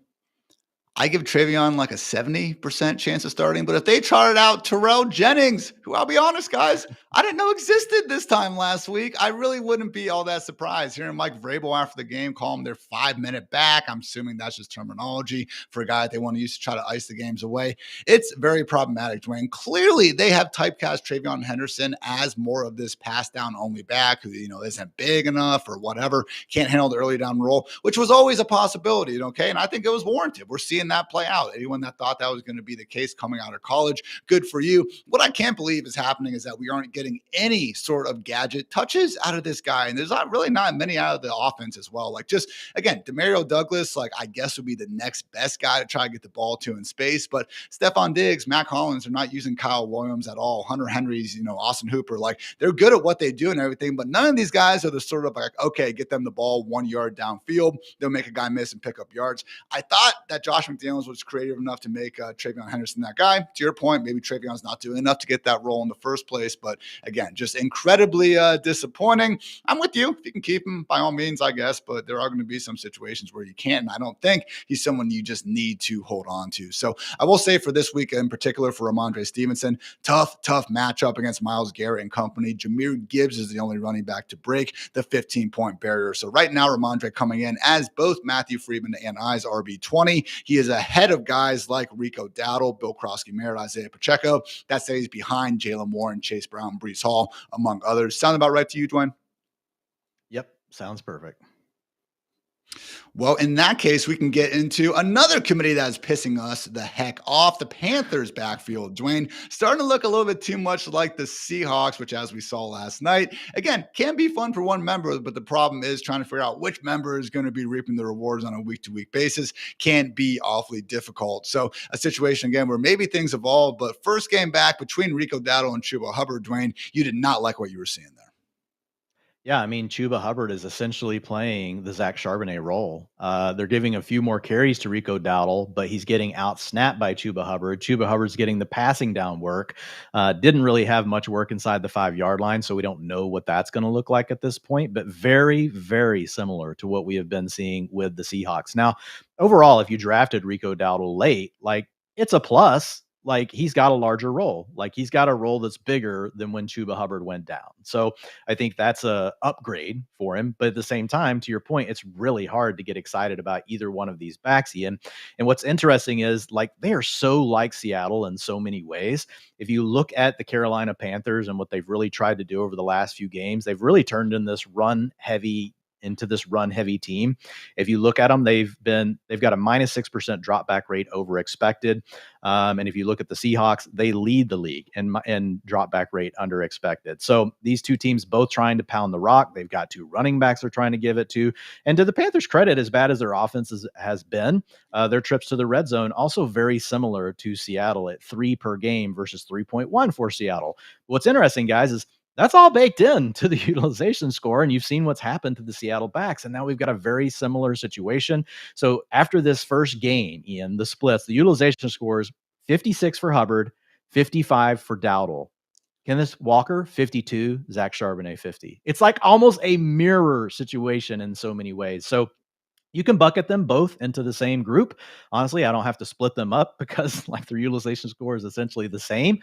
I give Trevion like a 70% chance of starting. But if they charted out Terrell Jennings, who, I'll be honest, guys, I didn't know existed this time last week, I really wouldn't be all that surprised. Hearing Mike Vrabel after the game call him their 5-minute back, I'm assuming that's just terminology for a guy that they want to use to try to ice the games away. It's very problematic, Dwayne. Clearly, they have typecast Trevion Henderson as more of this pass down only back who, isn't big enough or whatever, can't handle the early down role, which was always a possibility, okay? And I think it was warranted. We're seeing that play out. Anyone that thought that was going to be the case coming out of college, good for you. What I can't believe is happening is that we aren't getting any sort of gadget touches out of this guy. And there's not many out of the offense as well. Like, just, again, Demario Douglas, like, I guess would be the next best guy to try to get the ball to in space. But Stephon Diggs, Mac Hollins are not using Kyle Williams at all. Hunter Henry's, Austin Hooper, like, they're good at what they do and everything. But none of these guys are the sort of like, okay, get them the ball 1 yard downfield. They'll make a guy miss and pick up yards. I thought that Josh McDaniels was creative enough to make Trevion Henderson that guy. To your point, maybe Trevion's not doing enough to get that role in the first place. But again, just incredibly disappointing. I'm with you. If you can keep him, by all means, I guess. But there are going to be some situations where you can't. And I don't think he's someone you just need to hold on to. So I will say for this week in particular for Ramondre Stevenson, tough matchup against Myles Garrett and company. Jahmyr Gibbs is the only running back to break the 15-point barrier. So right now, Ramondre coming in as both Matthew Friedman and I's RB20. He is ahead of guys like Rico Dowdle, Bill Krosky-Merritt, Isaiah Pacheco. That stays behind Jalen Warren, Chase Brown, Breece Hall, among others. Sound about right to you, Dwayne? Yep. Sounds perfect. Well, in that case, we can get into another committee that's pissing us the heck off. The Panthers backfield, Dwayne, starting to look a little bit too much like the Seahawks, which, as we saw last night, again, can be fun for one member, but the problem is trying to figure out which member is going to be reaping the rewards on a week-to-week basis can be awfully difficult. So a situation, again, where maybe things evolve, but first game back between Rico Dowdle and Chuba Hubbard, Dwayne, you did not like what you were seeing there. Yeah, I mean, Chuba Hubbard is essentially playing the Zach Charbonnet role. They're giving a few more carries to Rico Dowdle, but he's getting out snapped by Chuba Hubbard. Chuba Hubbard's getting the passing down work. Didn't really have much work inside the 5 yard line, so we don't know what that's going to look like at this point, but very, very similar to what we have been seeing with the Seahawks. Now, overall, if you drafted Rico Dowdle late, like it's a plus. Like he's got a larger role. Like he's got a role that's bigger than when Chuba Hubbard went down. So I think that's a upgrade for him. But at the same time, to your point, it's really hard to get excited about either one of these backs, Ian. And what's interesting is like they are so like Seattle in so many ways. If you look at the Carolina Panthers and what they've really tried to do over the last few games, they've really turned in this run heavy into this run heavy team. If you look at them, they've got a -6% drop back rate over expected. And if you look at the Seahawks, they lead the league in drop back rate under expected. So these two teams both trying to pound the rock. They've got two running backs they're trying to give it to. And to the Panthers' credit, as bad as their offense has been, their trips to the red zone also very similar to Seattle at 3 per game versus 3.1 for Seattle. What's interesting, guys, is that's all baked in to the utilization score. And you've seen what's happened to the Seattle backs. And now we've got a very similar situation. So after this first game, Ian, the splits, the utilization scores 56 for Hubbard, 55 for Dowdle. Kenneth Walker, 52, Zach Charbonnet, 50. It's like almost a mirror situation in so many ways. So you can bucket them both into the same group. Honestly, I don't have to split them up because like their utilization score is essentially the same.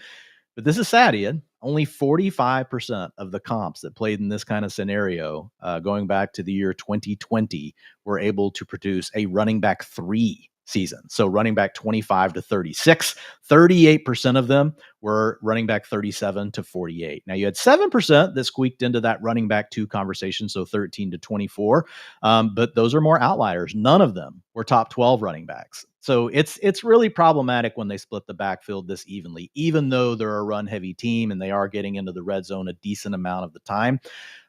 But this is sad, Ian. Only 45% of the comps that played in this kind of scenario, going back to the year 2020, were able to produce a running back 3 season. So running back 25 to 36, 38% of them were running back 37 to 48. Now you had 7% that squeaked into that running back 2 conversation, so 13 to 24. But those are more outliers. None of them were top 12 running backs. So it's really problematic when they split the backfield this evenly, even though they're a run heavy team and they are getting into the red zone a decent amount of the time.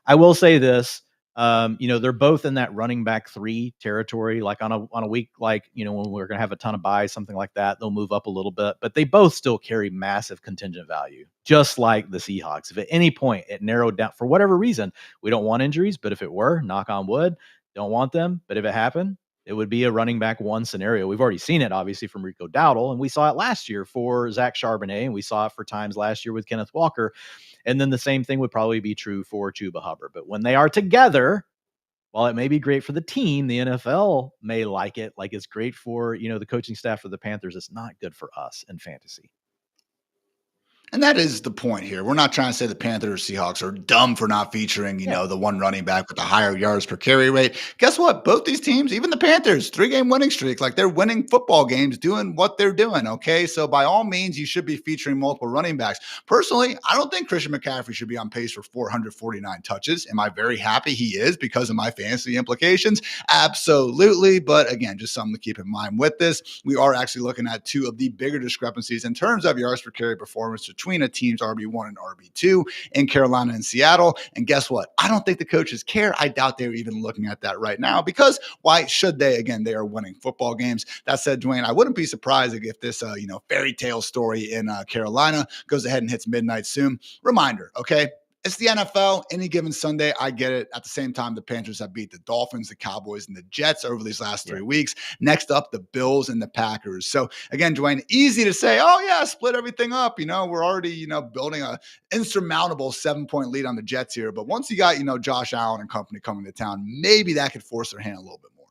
I will say this, they're both in that running back 3 territory. Like on a week, like, when we're going to have a ton of buys, something like that, they'll move up a little bit, but they both still carry massive contingent value, just like the Seahawks. If at any point it narrowed down for whatever reason, we don't want injuries, but if it were, knock on wood, don't want them. But if it happened, it would be a running back 1 scenario. We've already seen it, obviously, from Rico Dowdle, and we saw it last year for Zach Charbonnet, and we saw it for times last year with Kenneth Walker. And then the same thing would probably be true for Chuba Hubbard. But when they are together, while it may be great for the team, the NFL may like it. Like it's great for, the coaching staff of the Panthers. It's not good for us in fantasy. And that is the point here. We're not trying to say the Panthers or Seahawks are dumb for not featuring, the one running back with the higher yards per carry rate. Guess what? Both these teams, even the Panthers, 3-game winning streak, like they're winning football games doing what they're doing, okay? So by all means, you should be featuring multiple running backs. Personally, I don't think Christian McCaffrey should be on pace for 449 touches. Am I very happy he is because of my fantasy implications? Absolutely. But again, just something to keep in mind with this. We are actually looking at 2 of the bigger discrepancies in terms of yards per carry performance between a team's RB1 and RB2 in Carolina and Seattle. And guess what? I don't think the coaches care. I doubt they're even looking at that right now because why should they? Again, they are winning football games. That said, Dwayne, I wouldn't be surprised if this, fairy tale story in Carolina goes ahead and hits midnight soon. Reminder, okay? It's the NFL. Any given Sunday, I get it. At the same time, the Panthers have beat the Dolphins, the Cowboys, and the Jets over these last 3 weeks. Next up, the Bills and the Packers. So again, Dwayne, easy to say, oh yeah, split everything up. We're already, building a insurmountable 7-point lead on the Jets here. But once you got, Josh Allen and company coming to town, maybe that could force their hand a little bit more.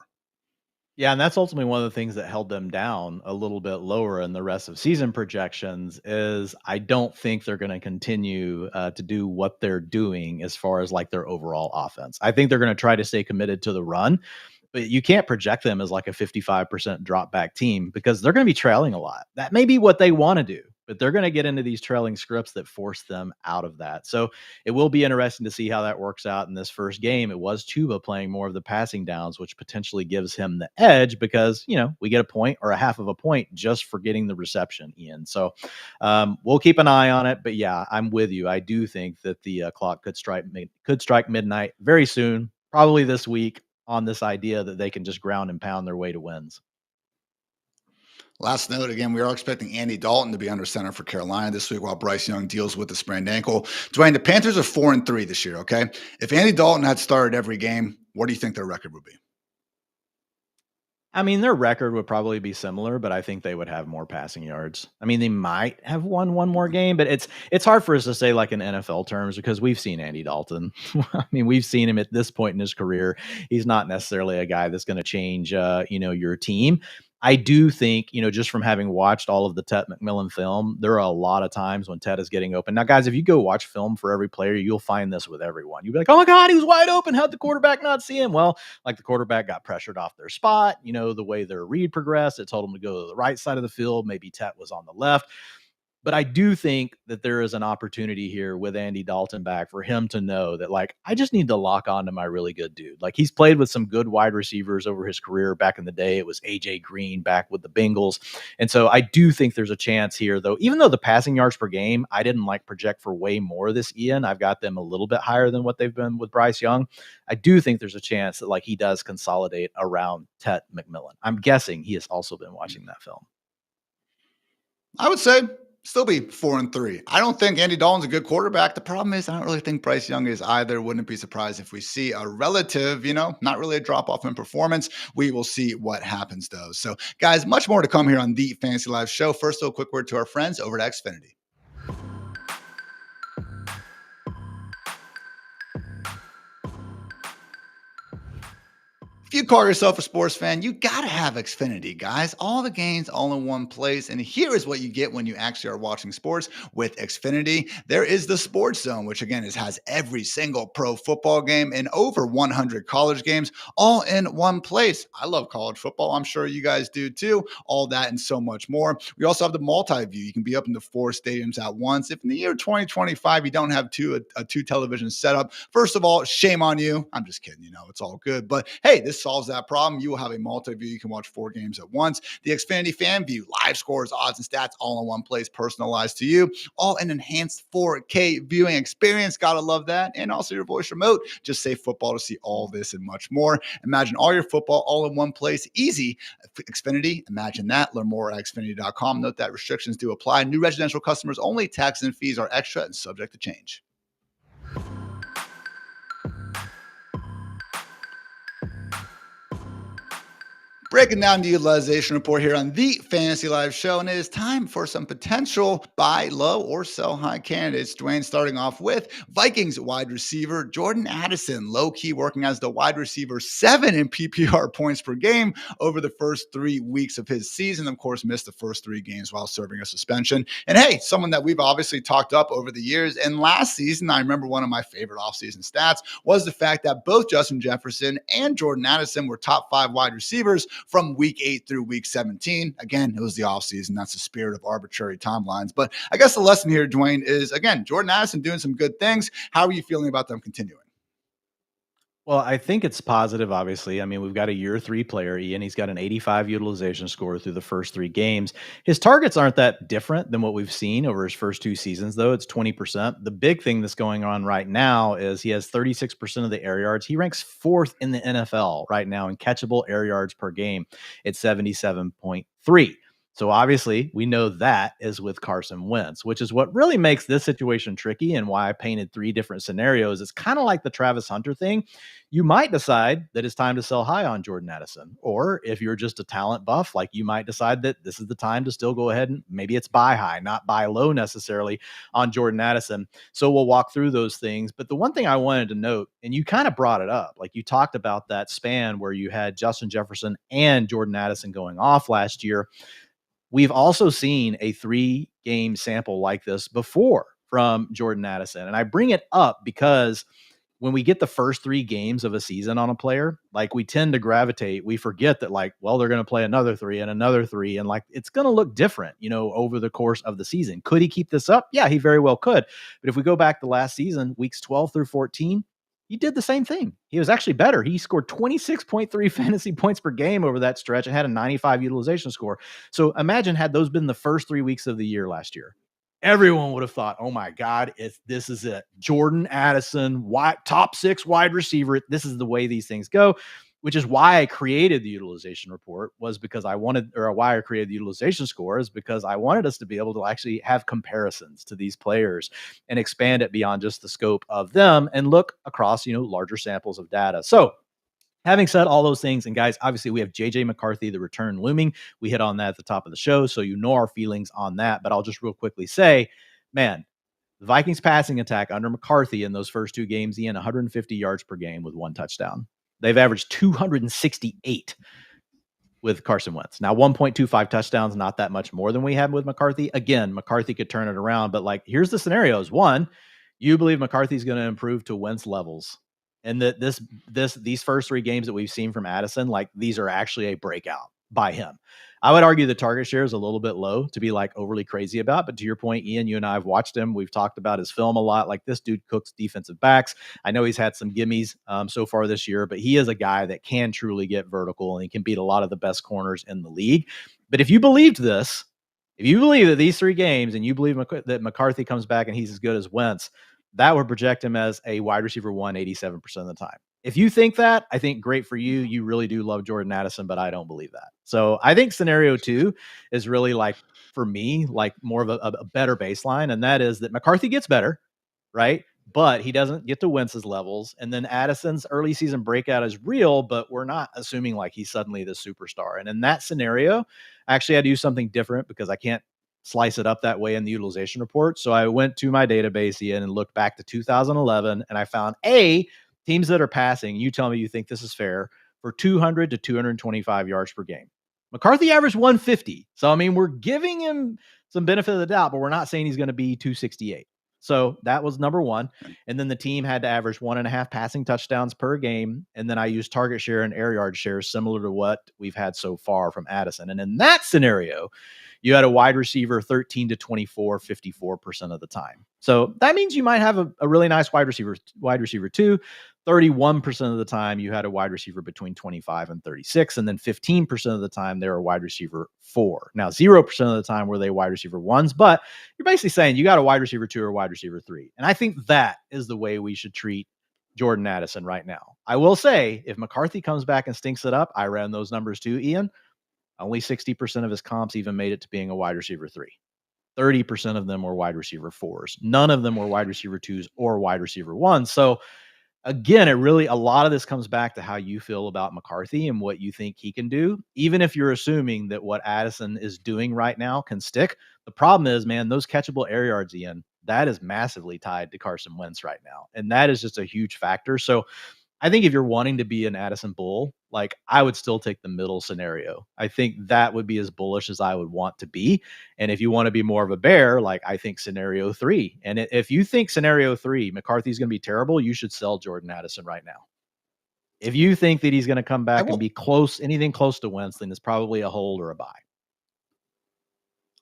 Yeah, and that's ultimately one of the things that held them down a little bit lower in the rest of season projections is I don't think they're going to continue to do what they're doing as far as like their overall offense. I think they're going to try to stay committed to the run, but you can't project them as like a 55% drop back team because they're going to be trailing a lot. That may be what they want to do, but they're going to get into these trailing scripts that force them out of that. So it will be interesting to see how that works out in this first game. It was Chuba playing more of the passing downs, which potentially gives him the edge because, we get a point or a half of a point just for getting the reception, Ian. So we'll keep an eye on it. But yeah, I'm with you. I do think that the clock could strike midnight very soon, probably this week, on this idea that they can just ground and pound their way to wins. Last note, again, we are expecting Andy Dalton to be under center for Carolina this week while Bryce Young deals with the sprained ankle. Dwayne, the Panthers are 4-3 this year, okay? If Andy Dalton had started every game, what do you think their record would be? I mean, their record would probably be similar, but I think they would have more passing yards. I mean, they might have won one more game, but it's hard for us to say like in NFL terms because we've seen Andy Dalton. I mean, we've seen him at this point in his career. He's not necessarily a guy that's going to change, your team. I do think, just from having watched all of the Ted McMillan film, there are a lot of times when Ted is getting open. Now, guys, if you go watch film for every player, you'll find this with everyone. You'll be like, oh my God, he was wide open. How'd the quarterback not see him? Well, like the quarterback got pressured off their spot. The way their read progressed, it told them to go to the right side of the field. Maybe Ted was on the left. But I do think that there is an opportunity here with Andy Dalton back for him to know that, like, I just need to lock on to my really good dude. Like, he's played with some good wide receivers over his career. Back in the day, it was AJ Green back with the Bengals. And so I do think there's a chance here, though, even though the passing yards per game, I didn't project for way more this Ian. I've got them a little bit higher than what they've been with Bryce Young. I do think there's a chance that he does consolidate around Ted McMillan. I'm guessing he has also been watching that film. I would say still be 4-3. I don't think Andy Dalton's a good quarterback. The problem is I don't really think Bryce Young is either. Wouldn't be surprised if we see a relative, not really a drop off in performance. We will see what happens though. So guys, much more to come here on the Fantasy Live show. First, a quick word to our friends over at Xfinity. If you call yourself a sports fan, you got to have Xfinity, guys. All the games all in one place. And here is what you get when you actually are watching sports with Xfinity. There is the Sports Zone, which again has every single pro football game and over 100 college games all in one place. I love college football. I'm sure you guys do too. All that and so much more. We also have the multi-view. You can be up in the 4 stadiums at once. If in the year 2025 you don't have a two television setup, first of all, shame on you. I'm just kidding. It's all good. But hey, this solves that problem. You will have a multi-view. You can watch 4 games at once. The Xfinity Fan View, live scores, odds, and stats all in one place, personalized to you. All an enhanced 4K viewing experience. Gotta love that. And also your voice remote. Just say football to see all this and much more. Imagine all your football all in one place. Easy. Xfinity, imagine that. Learn more at Xfinity.com. Note that restrictions do apply. New residential customers only. Taxes and fees are extra and subject to change. Breaking down the utilization report here on the Fantasy Live show, and it is time for some potential buy low or sell high candidates. Dwayne, starting off with Vikings wide receiver Jordan Addison, low-key working as the wide receiver 7 in PPR points per game over the first 3 weeks of his season. Of course, missed the first 3 games while serving a suspension. And hey, someone that we've obviously talked up over the years. And last season, I remember one of my favorite offseason stats was the fact that both Justin Jefferson and Jordan Addison were top 5 wide receivers from week 8 through week 17. Again, it was the offseason. That's the spirit of arbitrary timelines. But I guess the lesson here, Dwayne, is, again, Jordan Addison doing some good things. How are you feeling about them continuing? Well, I think it's positive, obviously. I mean, we've got a year 3 player, Ian. He's got an 85 utilization score through the first 3 games. His targets aren't that different than what we've seen over his first 2 seasons, though. It's 20%. The big thing that's going on right now is he has 36% of the air yards. He ranks 4th in the NFL right now in catchable air yards per game at 77.3. So obviously, we know that is with Carson Wentz, which is what really makes this situation tricky and why I painted 3 different scenarios. It's kind of like the Travis Hunter thing. You might decide that it's time to sell high on Jordan Addison. Or if you're just a talent buff, you might decide that this is the time to still go ahead and maybe it's buy high, not buy low necessarily on Jordan Addison. So we'll walk through those things. But the one thing I wanted to note, and you kind of brought it up, you talked about that span where you had Justin Jefferson and Jordan Addison going off last year. We've also seen a 3-game sample like this before from Jordan Addison. And I bring it up because when we get the first 3 games of a season on a player, like we tend to gravitate, we forget that like, well, they're going to play another 3 and another 3. And like, it's going to look different, over the course of the season. Could he keep this up? Yeah, he very well could. But if we go back to last season, weeks 12 through 14, he did the same thing. He was actually better. He scored 26.3 fantasy points per game over that stretch and had a 95 utilization score. So imagine had those been the first 3 weeks of the year last year. Everyone would have thought, oh my God, this is it. Jordan Addison, top 6 wide receiver. This is the way these things go, which is why I created the utilization report, why I created the utilization score is because I wanted us to be able to actually have comparisons to these players and expand it beyond just the scope of them and look across, larger samples of data. So having said all those things, and guys, obviously we have JJ McCarthy, the return looming. We hit on that at the top of the show, so our feelings on that. But I'll just real quickly say, man, the Vikings passing attack under McCarthy in those first 2 games, Ian, 150 yards per game with 1 touchdown. They've averaged 268 with Carson Wentz. Now, 1.25 touchdowns, not that much more than we had with McCarthy. Again, McCarthy could turn it around, but like, here's the scenarios. 1, you believe McCarthy's going to improve to Wentz levels. And that these first 3 games that we've seen from Addison, like these are actually a breakout by him. I would argue the target share is a little bit low to be like overly crazy about. But to your point, Ian, you and I have watched him. We've talked about his film a lot. Like this dude cooks defensive backs. I know he's had some gimmies so far this year, but he is a guy that can truly get vertical and he can beat a lot of the best corners in the league. But if you believed this, if you believe that these 3 games and you believe that McCarthy comes back and he's as good as Wentz, that would project him as a wide receiver 1 87% of the time. If you think that, I think great for you. You really do love Jordan Addison, but I don't believe that. So I think scenario 2 is really like, for me, like more of a better baseline. And that is that McCarthy gets better, right? But he doesn't get to Wentz's levels. And then Addison's early season breakout is real, but we're not assuming like he's suddenly the superstar. And in that scenario, actually I do something different because I can't slice it up that way in the utilization report. So I went to my database, Ian, and looked back to 2011, and I found teams that are passing. You tell me you think this is fair for 200 to 225 yards per game. McCarthy averaged 150. So, I mean, we're giving him some benefit of the doubt, but we're not saying he's going to be 268. So that was number 1. And then the team had to average 1.5 passing touchdowns per game. And then I used target share and air yard shares similar to what we've had so far from Addison. And in that scenario, you had a wide receiver 13 to 24, 54% of the time. So that means you might have a really nice wide receiver 2. 31% of the time you had a wide receiver between 25 and 36. And then 15% of the time they were a wide receiver 4. Now, 0% of the time were they wide receiver 1s, but you're basically saying you got a wide receiver 2 or wide receiver 3. And I think that is the way we should treat Jordan Addison right now. I will say if McCarthy comes back and stinks it up, I ran those numbers too, Ian. Only 60% of his comps even made it to being a wide receiver 3. 30% of them were wide receiver 4s. None of them were wide receiver 2s or wide receiver 1s. So again, a lot of this comes back to how you feel about McCarthy and what you think he can do. Even if you're assuming that what Addison is doing right now can stick, the problem is, man, those catchable air yards, Ian, that is massively tied to Carson Wentz right now. And that is just a huge factor. So I think if you're wanting to be an Addison bull, like I would still take the middle scenario. I think that would be as bullish as I would want to be. And if you want to be more of a bear, like I think scenario 3. And if you think scenario 3, McCarthy's going to be terrible, you should sell Jordan Addison right now. If you think that he's going to come back and be anything close to Wentz, then it's probably a hold or a buy.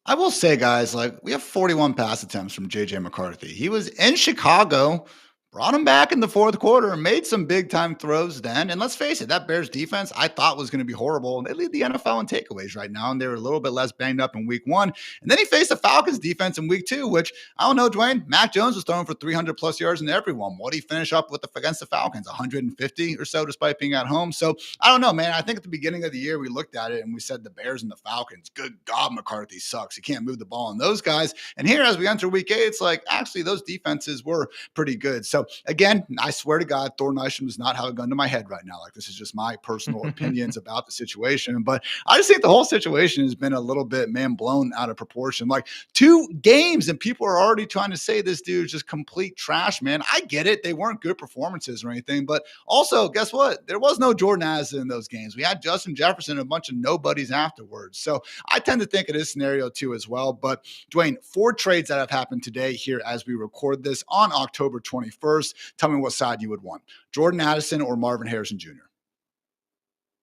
I will say, guys, like we have 41 pass attempts from JJ McCarthy. He was in Chicago, brought him back in the 4th quarter and made some big time throws then. And let's face it, that Bears defense I thought was going to be horrible. And they lead the NFL in takeaways right now. And they were a little bit less banged up in week 1. And then he faced the Falcons defense in week 2, which I don't know, Dwayne, Mac Jones was throwing for 300 plus yards in every one. What did he finish up with against the Falcons? 150 or so despite being at home. So I don't know, man. I think at the beginning of the year, we looked at it and we said the Bears and the Falcons, good God, McCarthy sucks. He can't move the ball on those guys. And here, as we enter week 8, it's like, actually, those defenses were pretty good. So again, I swear to God, Thor Nyström does not have a gun to my head right now. Like this is just my personal opinions about the situation. But I just think the whole situation has been a little bit, man, blown out of proportion. Like 2 games and people are already trying to say this dude is just complete trash, man. I get it. They weren't good performances or anything. But also, guess what? There was no Jordan Addison in those games. We had Justin Jefferson and a bunch of nobodies afterwards. So I tend to think it is scenario 2 as well. But Dwayne, 4 trades that have happened today here as we record this on October 21st. first. Tell me what side you would want. Jordan Addison or Marvin Harrison Jr.?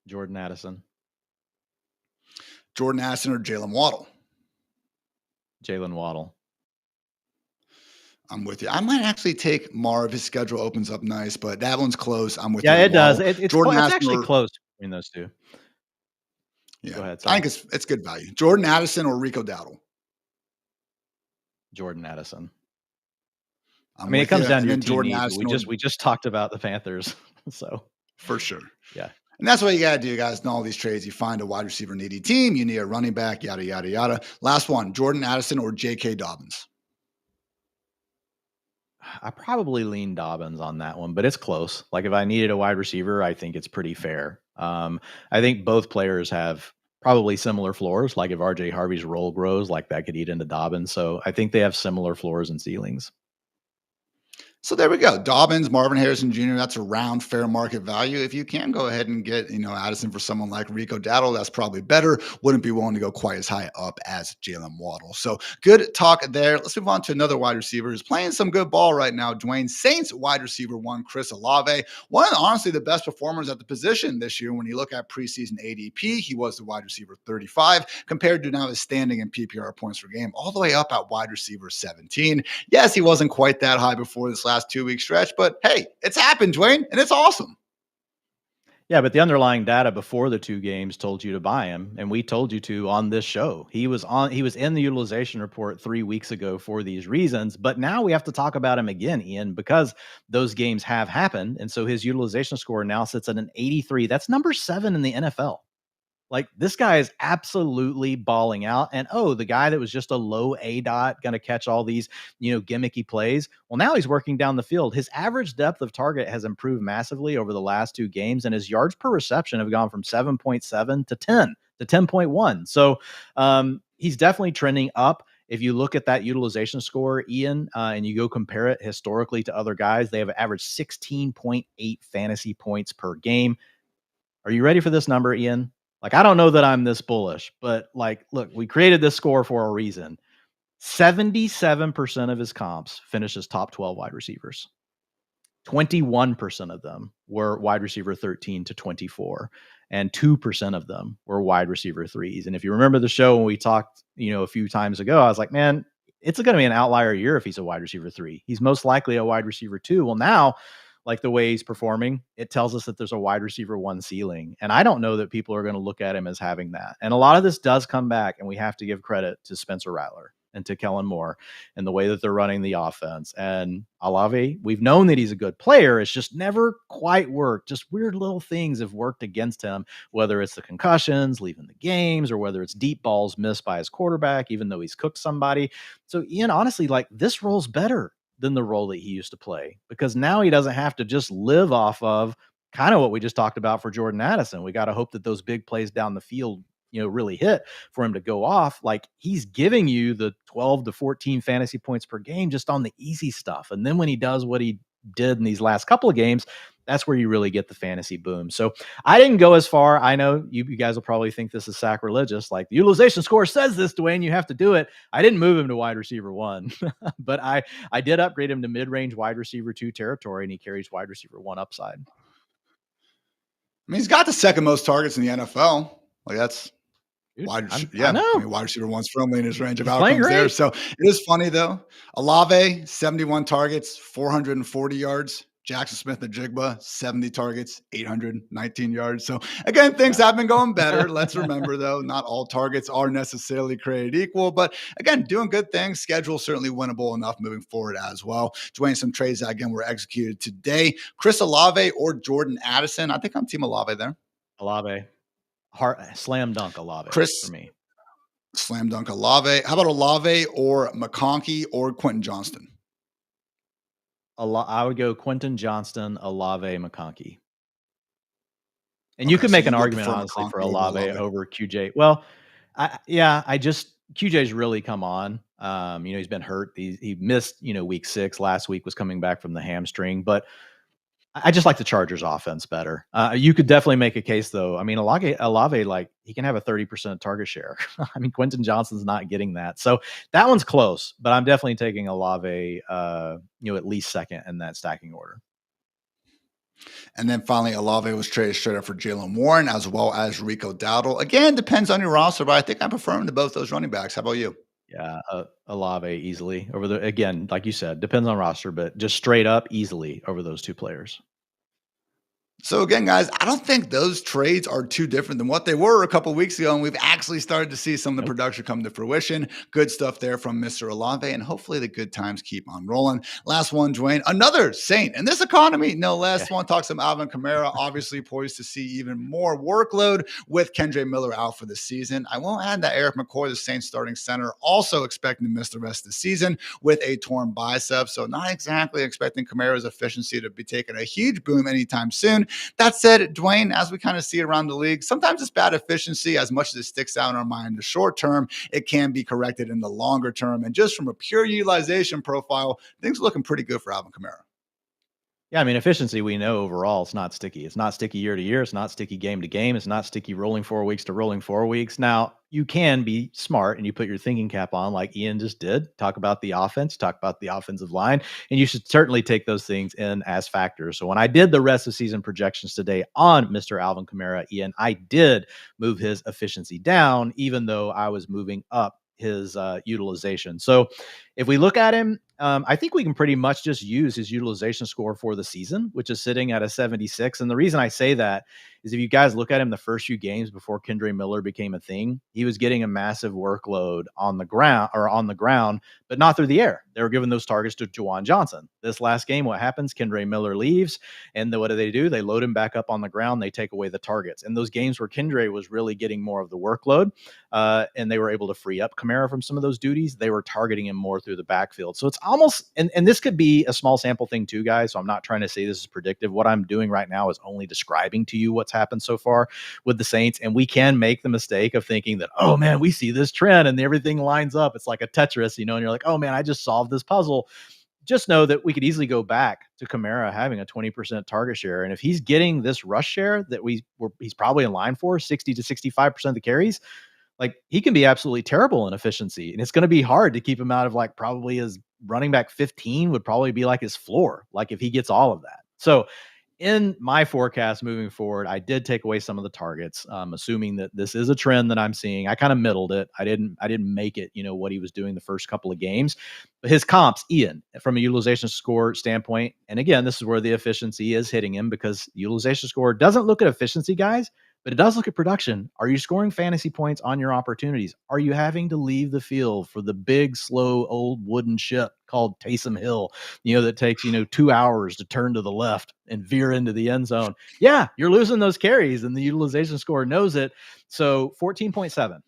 Jordan Addison. Jordan Addison or Jalen Waddle? Jalen Waddle. I'm with you. I might actually take Marv. His schedule opens up nice, but that one's close. I'm with Yeah, you. it does. Waddle. It's Jordan Addison actually or, close between those two. yeah, Go ahead. I think it's good value. Jordan Addison or Rico Dowdle? Jordan Addison. I mean, it comes down to your team Jordan needs. Addison We just talked about the Panthers, so for sure. Yeah. And that's what you got to do, guys. In all these trades, you find a wide receiver needy team, you need a running back, yada, yada, yada. Last one, Jordan Addison or J.K. Dobbins? I probably lean Dobbins on that one, but it's close. Like if I needed a wide receiver, I think it's pretty fair. I think both players have probably similar floors. Like if RJ Harvey's role grows, like that could eat into Dobbins. So I think they have similar floors and ceilings. So there we go. Dobbins, Marvin Harrison Jr., that's around fair market value. If you can go ahead and get, Addison for someone like Rico Dowdle, that's probably better. Wouldn't be willing to go quite as high up as Jalen Waddle. So good talk there. Let's move on to another wide receiver who's playing some good ball right now. Dwayne, Saints wide receiver one, Chris Olave. One of honestly the best performers at the position this year. When you look at preseason ADP, he was the wide receiver 35 compared to now his standing in PPR points per game, all the way up at wide receiver 17. Yes, he wasn't quite that high before this last 2-week stretch, but hey, it's happened, Dwayne, and it's awesome. Yeah, but the underlying data before the 2 games told you to buy him, and we told you to on this show. He was in the utilization report 3 weeks ago for these reasons, but now we have to talk about him again, Ian, because those games have happened, and so his utilization score now sits at an 83. That's number 7 in the NFL. Like this guy is absolutely balling out. And the guy that was just a low A dot going to catch all these, gimmicky plays. Well, now he's working down the field. His average depth of target has improved massively over the last 2 games, and his yards per reception have gone from 7.7 to 10.1. So he's definitely trending up. If you look at that utilization score, Ian, and you go compare it historically to other guys, they have averaged 16.8 fantasy points per game. Are you ready for this number, Ian? Like, I don't know that I'm this bullish, but look, we created this score for a reason. 77% of his comps finishes top 12 wide receivers. 21% of them were wide receiver 13 to 24, and 2% of them were wide receiver 3s. And if you remember the show when we talked, a few times ago, I was like, man, it's going to be an outlier year if he's a wide receiver 3. He's most likely a wide receiver 2. Well, now, like the way he's performing, it tells us that there's a wide receiver 1 ceiling. And I don't know that people are going to look at him as having that. And a lot of this does come back, and we have to give credit to Spencer Rattler and to Kellen Moore and the way that they're running the offense. And Olave, we've known that he's a good player. It's just never quite worked. Just weird little things have worked against him, whether it's the concussions, leaving the games, or whether it's deep balls missed by his quarterback, even though he's cooked somebody. So Ian, honestly, this role's better than the role that he used to play, because now he doesn't have to just live off of kind of what we just talked about for Jordan Addison. We got to hope that those big plays down the field, really hit for him to go off. Like he's giving you the 12 to 14 fantasy points per game just on the easy stuff. And then when he does what he did in these last couple of games, that's where you really get the fantasy boom. So I didn't go as far. I know you guys will probably think this is sacrilegious. Like the utilization score says this, Dwayne, you have to do it. I didn't move him to wide receiver 1, but I did upgrade him to mid-range wide receiver 2 territory, and he carries wide receiver 1 upside. I mean, he's got the second most targets in the NFL. Like that's wide receiver 1's firmly in his range of outcomes there. So it is funny though. Olave, 71 targets, 440 yards. Jackson Smith-Njigba, 70 targets, 819 yards. So again, things have been going better. Let's remember though, not all targets are necessarily created equal, but again, doing good things. Schedule certainly winnable enough moving forward as well. Dwayne, some trades that again were executed today. Chris Olave or Jordan Addison. I think I'm team Olave there. Olave. Slam dunk Olave for me. Slam dunk Olave. How about Olave or McConkey or Quentin Johnston? I would go Quentin Johnston, Olave, McConkey. And you could make an argument, honestly, for Olave over QJ. Well, QJ's really come on. He's been hurt. He missed, week 6. Last week was coming back from the hamstring. But I just like the Chargers offense better. You could definitely make a case though. I mean, Olave, like he can have a 30% target share. I mean, Quentin Johnston's not getting that. So that one's close, but I'm definitely taking Olave, at least second in that stacking order. And then finally, Olave was traded straight up for Jalen Warren as well as Rico Dowdle. Again, depends on your roster, but I think I prefer him to both those running backs. How about you? Yeah, Olave easily over again, like you said, depends on roster, but just straight up easily over those two players. So again, guys, I don't think those trades are too different than what they were a couple weeks ago, and we've actually started to see some of the Nope. production come to fruition. Good stuff there from Mr. Olave, and hopefully the good times keep on rolling. Last one, Dwayne, another Saint in this economy, no less. Yeah. One talks about Alvin Kamara, obviously poised to see even more workload with Kendre Miller out for the season. I won't add that Eric McCoy, the Saints starting center, also expecting to miss the rest of the season with a torn bicep. So not exactly expecting Kamara's efficiency to be taking a huge boom anytime soon. That said, Dwayne, as we kind of see around the league, sometimes it's bad efficiency. As much as it sticks out in our mind in the short term, it can be corrected in the longer term. And just from a pure utilization profile, things are looking pretty good for Alvin Kamara. Yeah, I mean, efficiency, we know overall it's not sticky. It's not sticky year to year. It's not sticky game to game. It's not sticky rolling 4 weeks to rolling 4 weeks. Now, you can be smart and you put your thinking cap on, like Ian just did. Talk about the offense, talk about the offensive line, and you should certainly take those things in as factors. So when I did the rest of season projections today on Mr. Alvin Kamara, Ian, I did move his efficiency down, even though I was moving up his utilization. So if we look at him, I think we can pretty much just use his utilization score for the season, which is sitting at a 76. And the reason I say that is if you guys look at him the first few games before Kendre Miller became a thing, he was getting a massive workload on the ground, but not through the air. They were giving those targets to Juwan Johnson. This last game, what happens? Kendre Miller leaves, and what do? They load him back up on the ground. They take away the targets. And those games where Kendre was really getting more of the workload, and they were able to free up Kamara from some of those duties, they were targeting him more through the backfield. So it's almost, and this could be a small sample thing too, guys. So I'm not trying to say this is predictive. What I'm doing right now is only describing to you what's happened so far with the Saints. And we can make the mistake of thinking that, oh man, we see this trend and everything lines up. It's like a Tetris, and you're like, oh man, I just solved this puzzle. Just know that we could easily go back to Kamara having a 20% target share. And if he's getting this rush share that he's probably in line for 60 to 65% of the carries, like he can be absolutely terrible in efficiency. And it's going to be hard to keep him out of like probably his running back 15 would probably be like his floor, like if he gets all of that. So in my forecast moving forward, I did take away some of the targets, assuming that this is a trend that I'm seeing. I kind of middled it. I didn't make it, what he was doing the first couple of games. But his comps, Ian, from a utilization score standpoint, and again, this is where the efficiency is hitting him because utilization score doesn't look at efficiency, guys, but it does look at production. Are you scoring fantasy points on your opportunities? Are you having to leave the field for the big, slow, old wooden ship called Taysom Hill, that takes, 2 hours to turn to the left and veer into the end zone? Yeah, you're losing those carries and the utilization score knows it. So 14.7.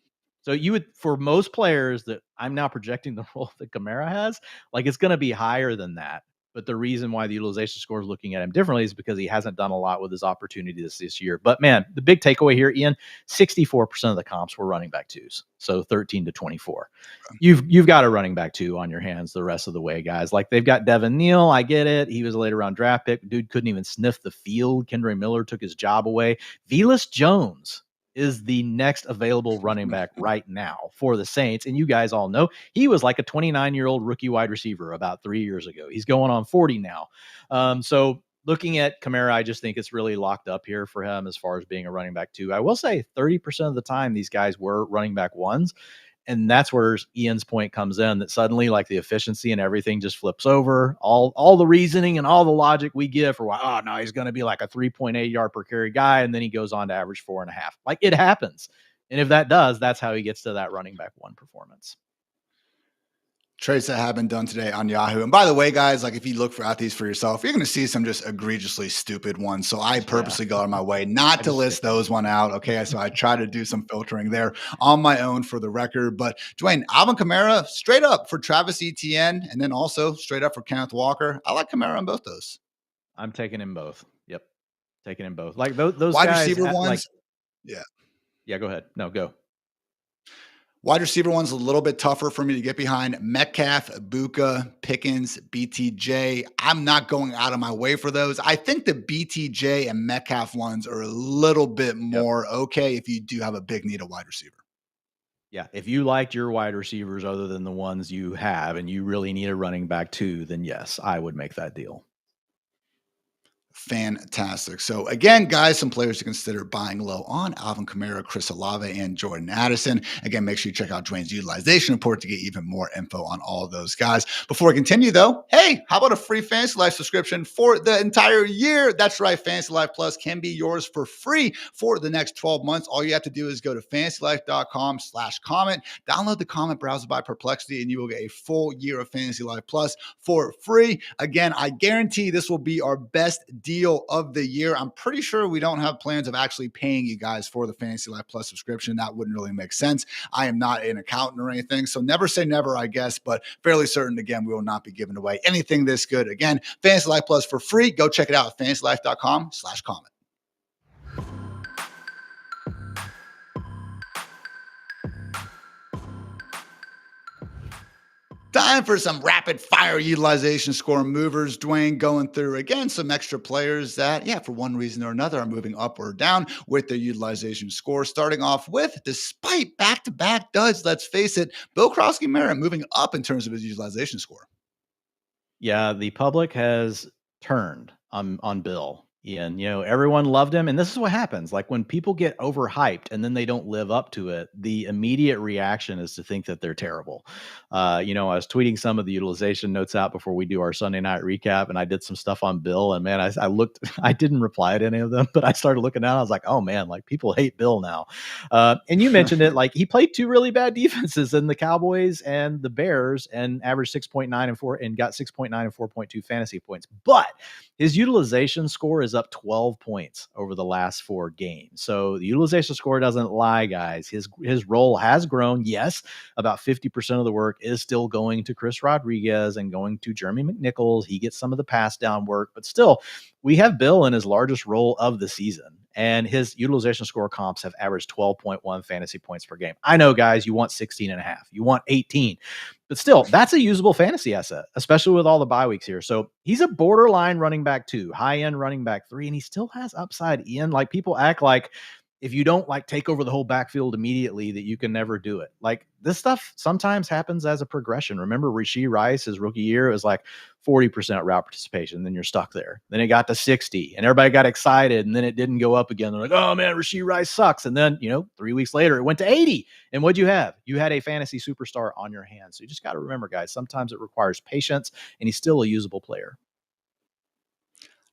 So you would, for most players that I'm now projecting the role that Kamara has, like it's going to be higher than that. But the reason why the utilization score is looking at him differently is because he hasn't done a lot with his opportunities this year. But man, the big takeaway here, Ian, 64% of the comps were running back twos. So 13 to 24. You've got a running back two on your hands the rest of the way, guys. Like they've got Devin Neal. I get it. He was a later round draft pick. Dude couldn't even sniff the field. Kendre Miller took his job away. Velus Jones is the next available running back right now for the Saints. And you guys all know he was like a 29-year-old rookie wide receiver about 3 years ago. He's going on 40 now. So looking at Kamara, I just think it's really locked up here for him as far as being a running back two. I will say 30% of the time these guys were running back ones. And that's where Ian's point comes in, that suddenly like the efficiency and everything just flips over. All the reasoning and all the logic we give for why, oh no, he's going to be like a 3.8 yard per carry guy. And then he goes on to average 4.5. Like it happens. And if that does, that's how he gets to that running back one performance. Trades that have been done today on Yahoo. And by the way, guys, like if you look at these for yourself, you're going to see some just egregiously stupid ones. So I purposely go out of my way not to list those one out. Okay. So I try to do some filtering there on my own for the record. But Dwayne, Alvin Kamara, straight up for Travis Etienne, and then also straight up for Kenneth Walker. I like Kamara on both those. I'm taking him both. Yep. Taking him both. Like those wide guys receiver ones. like, yeah. Yeah, go ahead. No, go. Wide receiver one's a little bit tougher for me to get behind. Metcalf, Ibuka, Pickens, BTJ. I'm not going out of my way for those. I think the BTJ and Metcalf ones are a little bit Yep. more okay if you do have a big need of wide receiver. Yeah, if you liked your wide receivers other than the ones you have and you really need a running back too, then yes, I would make that deal. Fantastic. So again, guys, some players to consider buying low on: Alvin Kamara, Chris Olave, and Jordan Addison. Again, make sure you check out Dwain's utilization report to get even more info on all of those guys. Before we continue though, hey, how about a free Fantasy Life subscription for the entire year? That's right. Fantasy Life Plus can be yours for free for the next 12 months. All you have to do is go to fantasylife.com/comment, download the comment browser by Perplexity, and you will get a full year of Fantasy Life Plus for free. Again, I guarantee this will be our best deal of the year. I'm pretty sure we don't have plans of actually paying you guys for the Fantasy Life Plus subscription. That wouldn't really make sense. I am not an accountant or anything, so never say never, I guess, but fairly certain, again, we will not be giving away anything this good. Again, Fantasy Life Plus for free. Go check it out at fantasylife.com/comment. Time for some rapid fire utilization score movers. Dwain going through again some extra players that, yeah, for one reason or another are moving up or down with their utilization score. Starting off with, despite back-to-back duds, let's face it, Bill Krosky-Merritt moving up in terms of his utilization score. Yeah, the public has turned on Bill. Ian, everyone loved him, and this is what happens. Like when people get overhyped and then they don't live up to it, the immediate reaction is to think that they're terrible. I was tweeting some of the utilization notes out before we do our Sunday night recap, and I did some stuff on Bill. And man, I looked, I didn't reply to any of them, but I started looking down. I was like, oh man, like people hate Bill now. And you mentioned it, like he played two really bad defenses in the Cowboys and the Bears, and averaged 6.9 and 4, and got 6.9 and 4.2 fantasy points, but his utilization score is up 12 points over the last 4 games. So the utilization score doesn't lie, guys. His role has grown. Yes, about 50% of the work is still going to Chris Rodriguez and going to Jeremy McNichols. He gets some of the pass down work, but still, we have Bill in his largest role of the season, and his utilization score comps have averaged 12.1 fantasy points per game. I know, guys, you want 16 and a half, you want 18, but still, that's a usable fantasy asset, especially with all the bye weeks here. So he's a borderline running back 2, high end running back 3, and he still has upside. Ian, like people act like if you don't like take over the whole backfield immediately that you can never do it. Like this stuff sometimes happens as a progression. Remember Rashee Rice, his rookie year, it was like 40% route participation. Then you're stuck there. Then it got to 60 and everybody got excited, and then it didn't go up again. They're like, oh man, Rashee Rice sucks. And then, 3 weeks later it went to 80. And what'd you have? You had a fantasy superstar on your hands. So you just got to remember, guys, sometimes it requires patience, and he's still a usable player.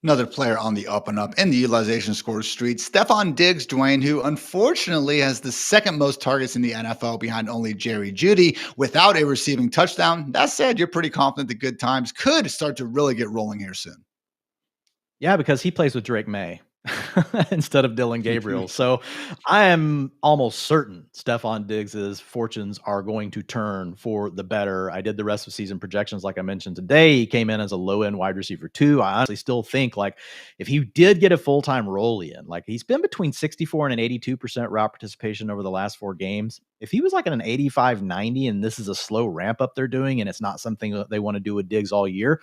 Another player on the up and up in the utilization score street, Stephon Diggs, Dwain, who unfortunately has the second most targets in the NFL behind only Jerry Jeudy without a receiving touchdown. That said, you're pretty confident the good times could start to really get rolling here soon. Yeah, because he plays with Drake May instead of Dylan Gabriel. So I am almost certain Stephon Diggs's fortunes are going to turn for the better. I did the rest of season projections, like I mentioned today. He came in as a low-end wide receiver 2. I honestly still think, like, if he did get a full-time role in, like he's been between 64 and an 82% route participation over the last 4 games. If he was like an 85, 90, and this is a slow ramp up they're doing, and it's not something that they want to do with Diggs all year,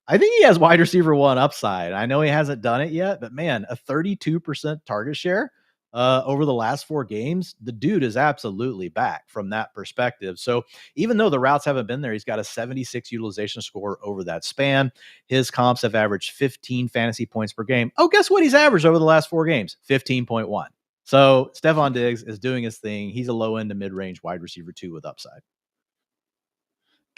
I think he has wide receiver 1 upside. I know he hasn't done it yet, but man, a 32% target share over the last 4 games, the dude is absolutely back from that perspective. So even though the routes haven't been there, he's got a 76 utilization score over that span. His comps have averaged 15 fantasy points per game. Oh, guess what he's averaged over the last 4 games? 15.1. So Stephon Diggs is doing his thing. He's a low end to mid-range wide receiver 2 with upside.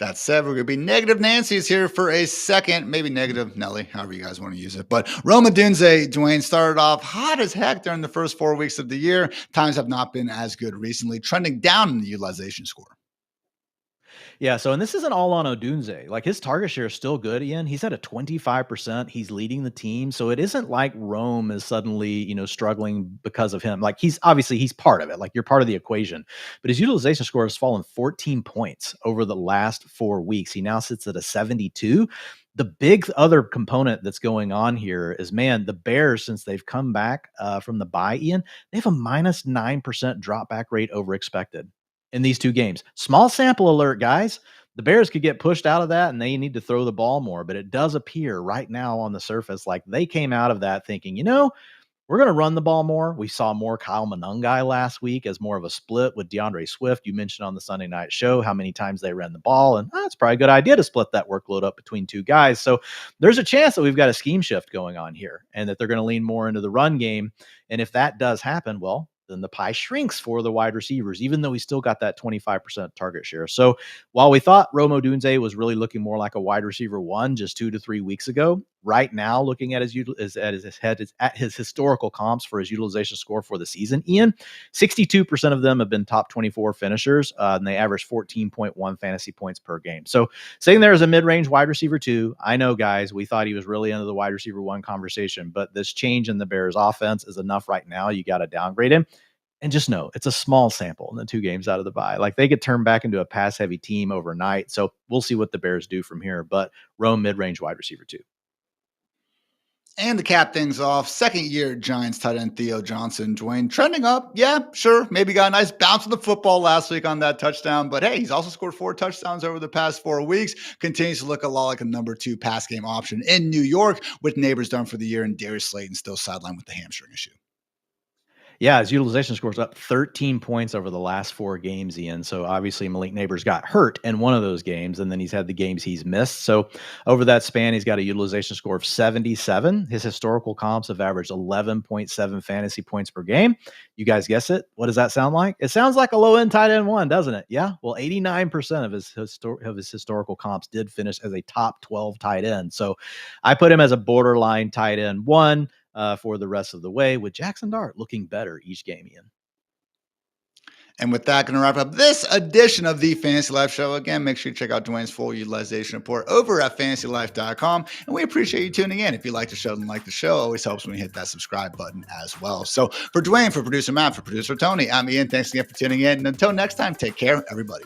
That said, we're going to be negative Nancy's here for a second, maybe negative Nelly, however you guys want to use it. But Rome Odunze, Dwain, started off hot as heck during the first 4 weeks of the year. Times have not been as good recently, trending down in the utilization score. Yeah, so and this isn't all on Odunze. Like his target share is still good, Ian. He's at a 25%. He's leading the team. So it isn't like Rome is suddenly, struggling because of him. Like he's part of it. Like you're part of the equation. But his utilization score has fallen 14 points over the last 4 weeks. He now sits at a 72. The big other component that's going on here is, man, the Bears, since they've come back from the bye, Ian, they have a minus 9% drop back rate over expected. in these two games. Small sample alert, guys. The Bears could get pushed out of that and they need to throw the ball more, but it does appear right now on the surface like they came out of that thinking, we're going to run the ball more. We saw more Kyle Monangai last week as more of a split with DeAndre Swift. You mentioned on the Sunday night show how many times they ran the ball, and it's probably a good idea to split that workload up between two guys. So there's a chance that we've got a scheme shift going on here and that they're going to lean more into the run game. And if that does happen, well, then the pie shrinks for the wide receivers, even though we still got that 25% target share. So while we thought Rome Odunze was really looking more like a wide receiver one just 2 to 3 weeks ago, right now, looking at his historical comps for his utilization score for the season, Ian, 62% of them have been top 24 finishers, and they average 14.1 fantasy points per game. So sitting there as a mid-range wide receiver two, I know, guys, we thought he was really into the wide receiver one conversation, but this change in the Bears offense is enough right now. You got to downgrade him. And just know it's a small sample in the 2 games out of the bye. Like they could turn back into a pass heavy team overnight. So we'll see what the Bears do from here. But Rome mid-range wide receiver 2. And to cap things off, second-year Giants tight end Theo Johnson, Dwain, trending up. Yeah, sure. Maybe got a nice bounce of the football last week on that touchdown. But hey, he's also scored 4 touchdowns over the past 4 weeks. Continues to look a lot like a number 2 pass game option in New York with Neighbors done for the year and Darius Slayton still sidelined with the hamstring issue. Yeah, his utilization scores up 13 points over the last 4 games, Ian. So obviously Malik Neighbors got hurt in one of those games, and then he's had the games he's missed. So over that span, he's got a utilization score of 77. His historical comps have averaged 11.7 fantasy points per game. You guys guess it? What does that sound like? It sounds like a low-end tight end one, doesn't it? Yeah. Well, 89% of his historical comps did finish as a top 12 tight end. So I put him as a borderline tight end one. For the rest of the way, with Jackson Dart looking better each game, Ian. And with that, going to wrap up this edition of the Fantasy Life Show. Again, make sure you check out Dwayne's full utilization report over at fantasylife.com. And we appreciate you tuning in. If you like the show and like the show, it always helps when you hit that subscribe button as well. So for Dwayne, for producer Matt, for producer Tony, I'm Ian. Thanks again for tuning in. And until next time, take care, everybody.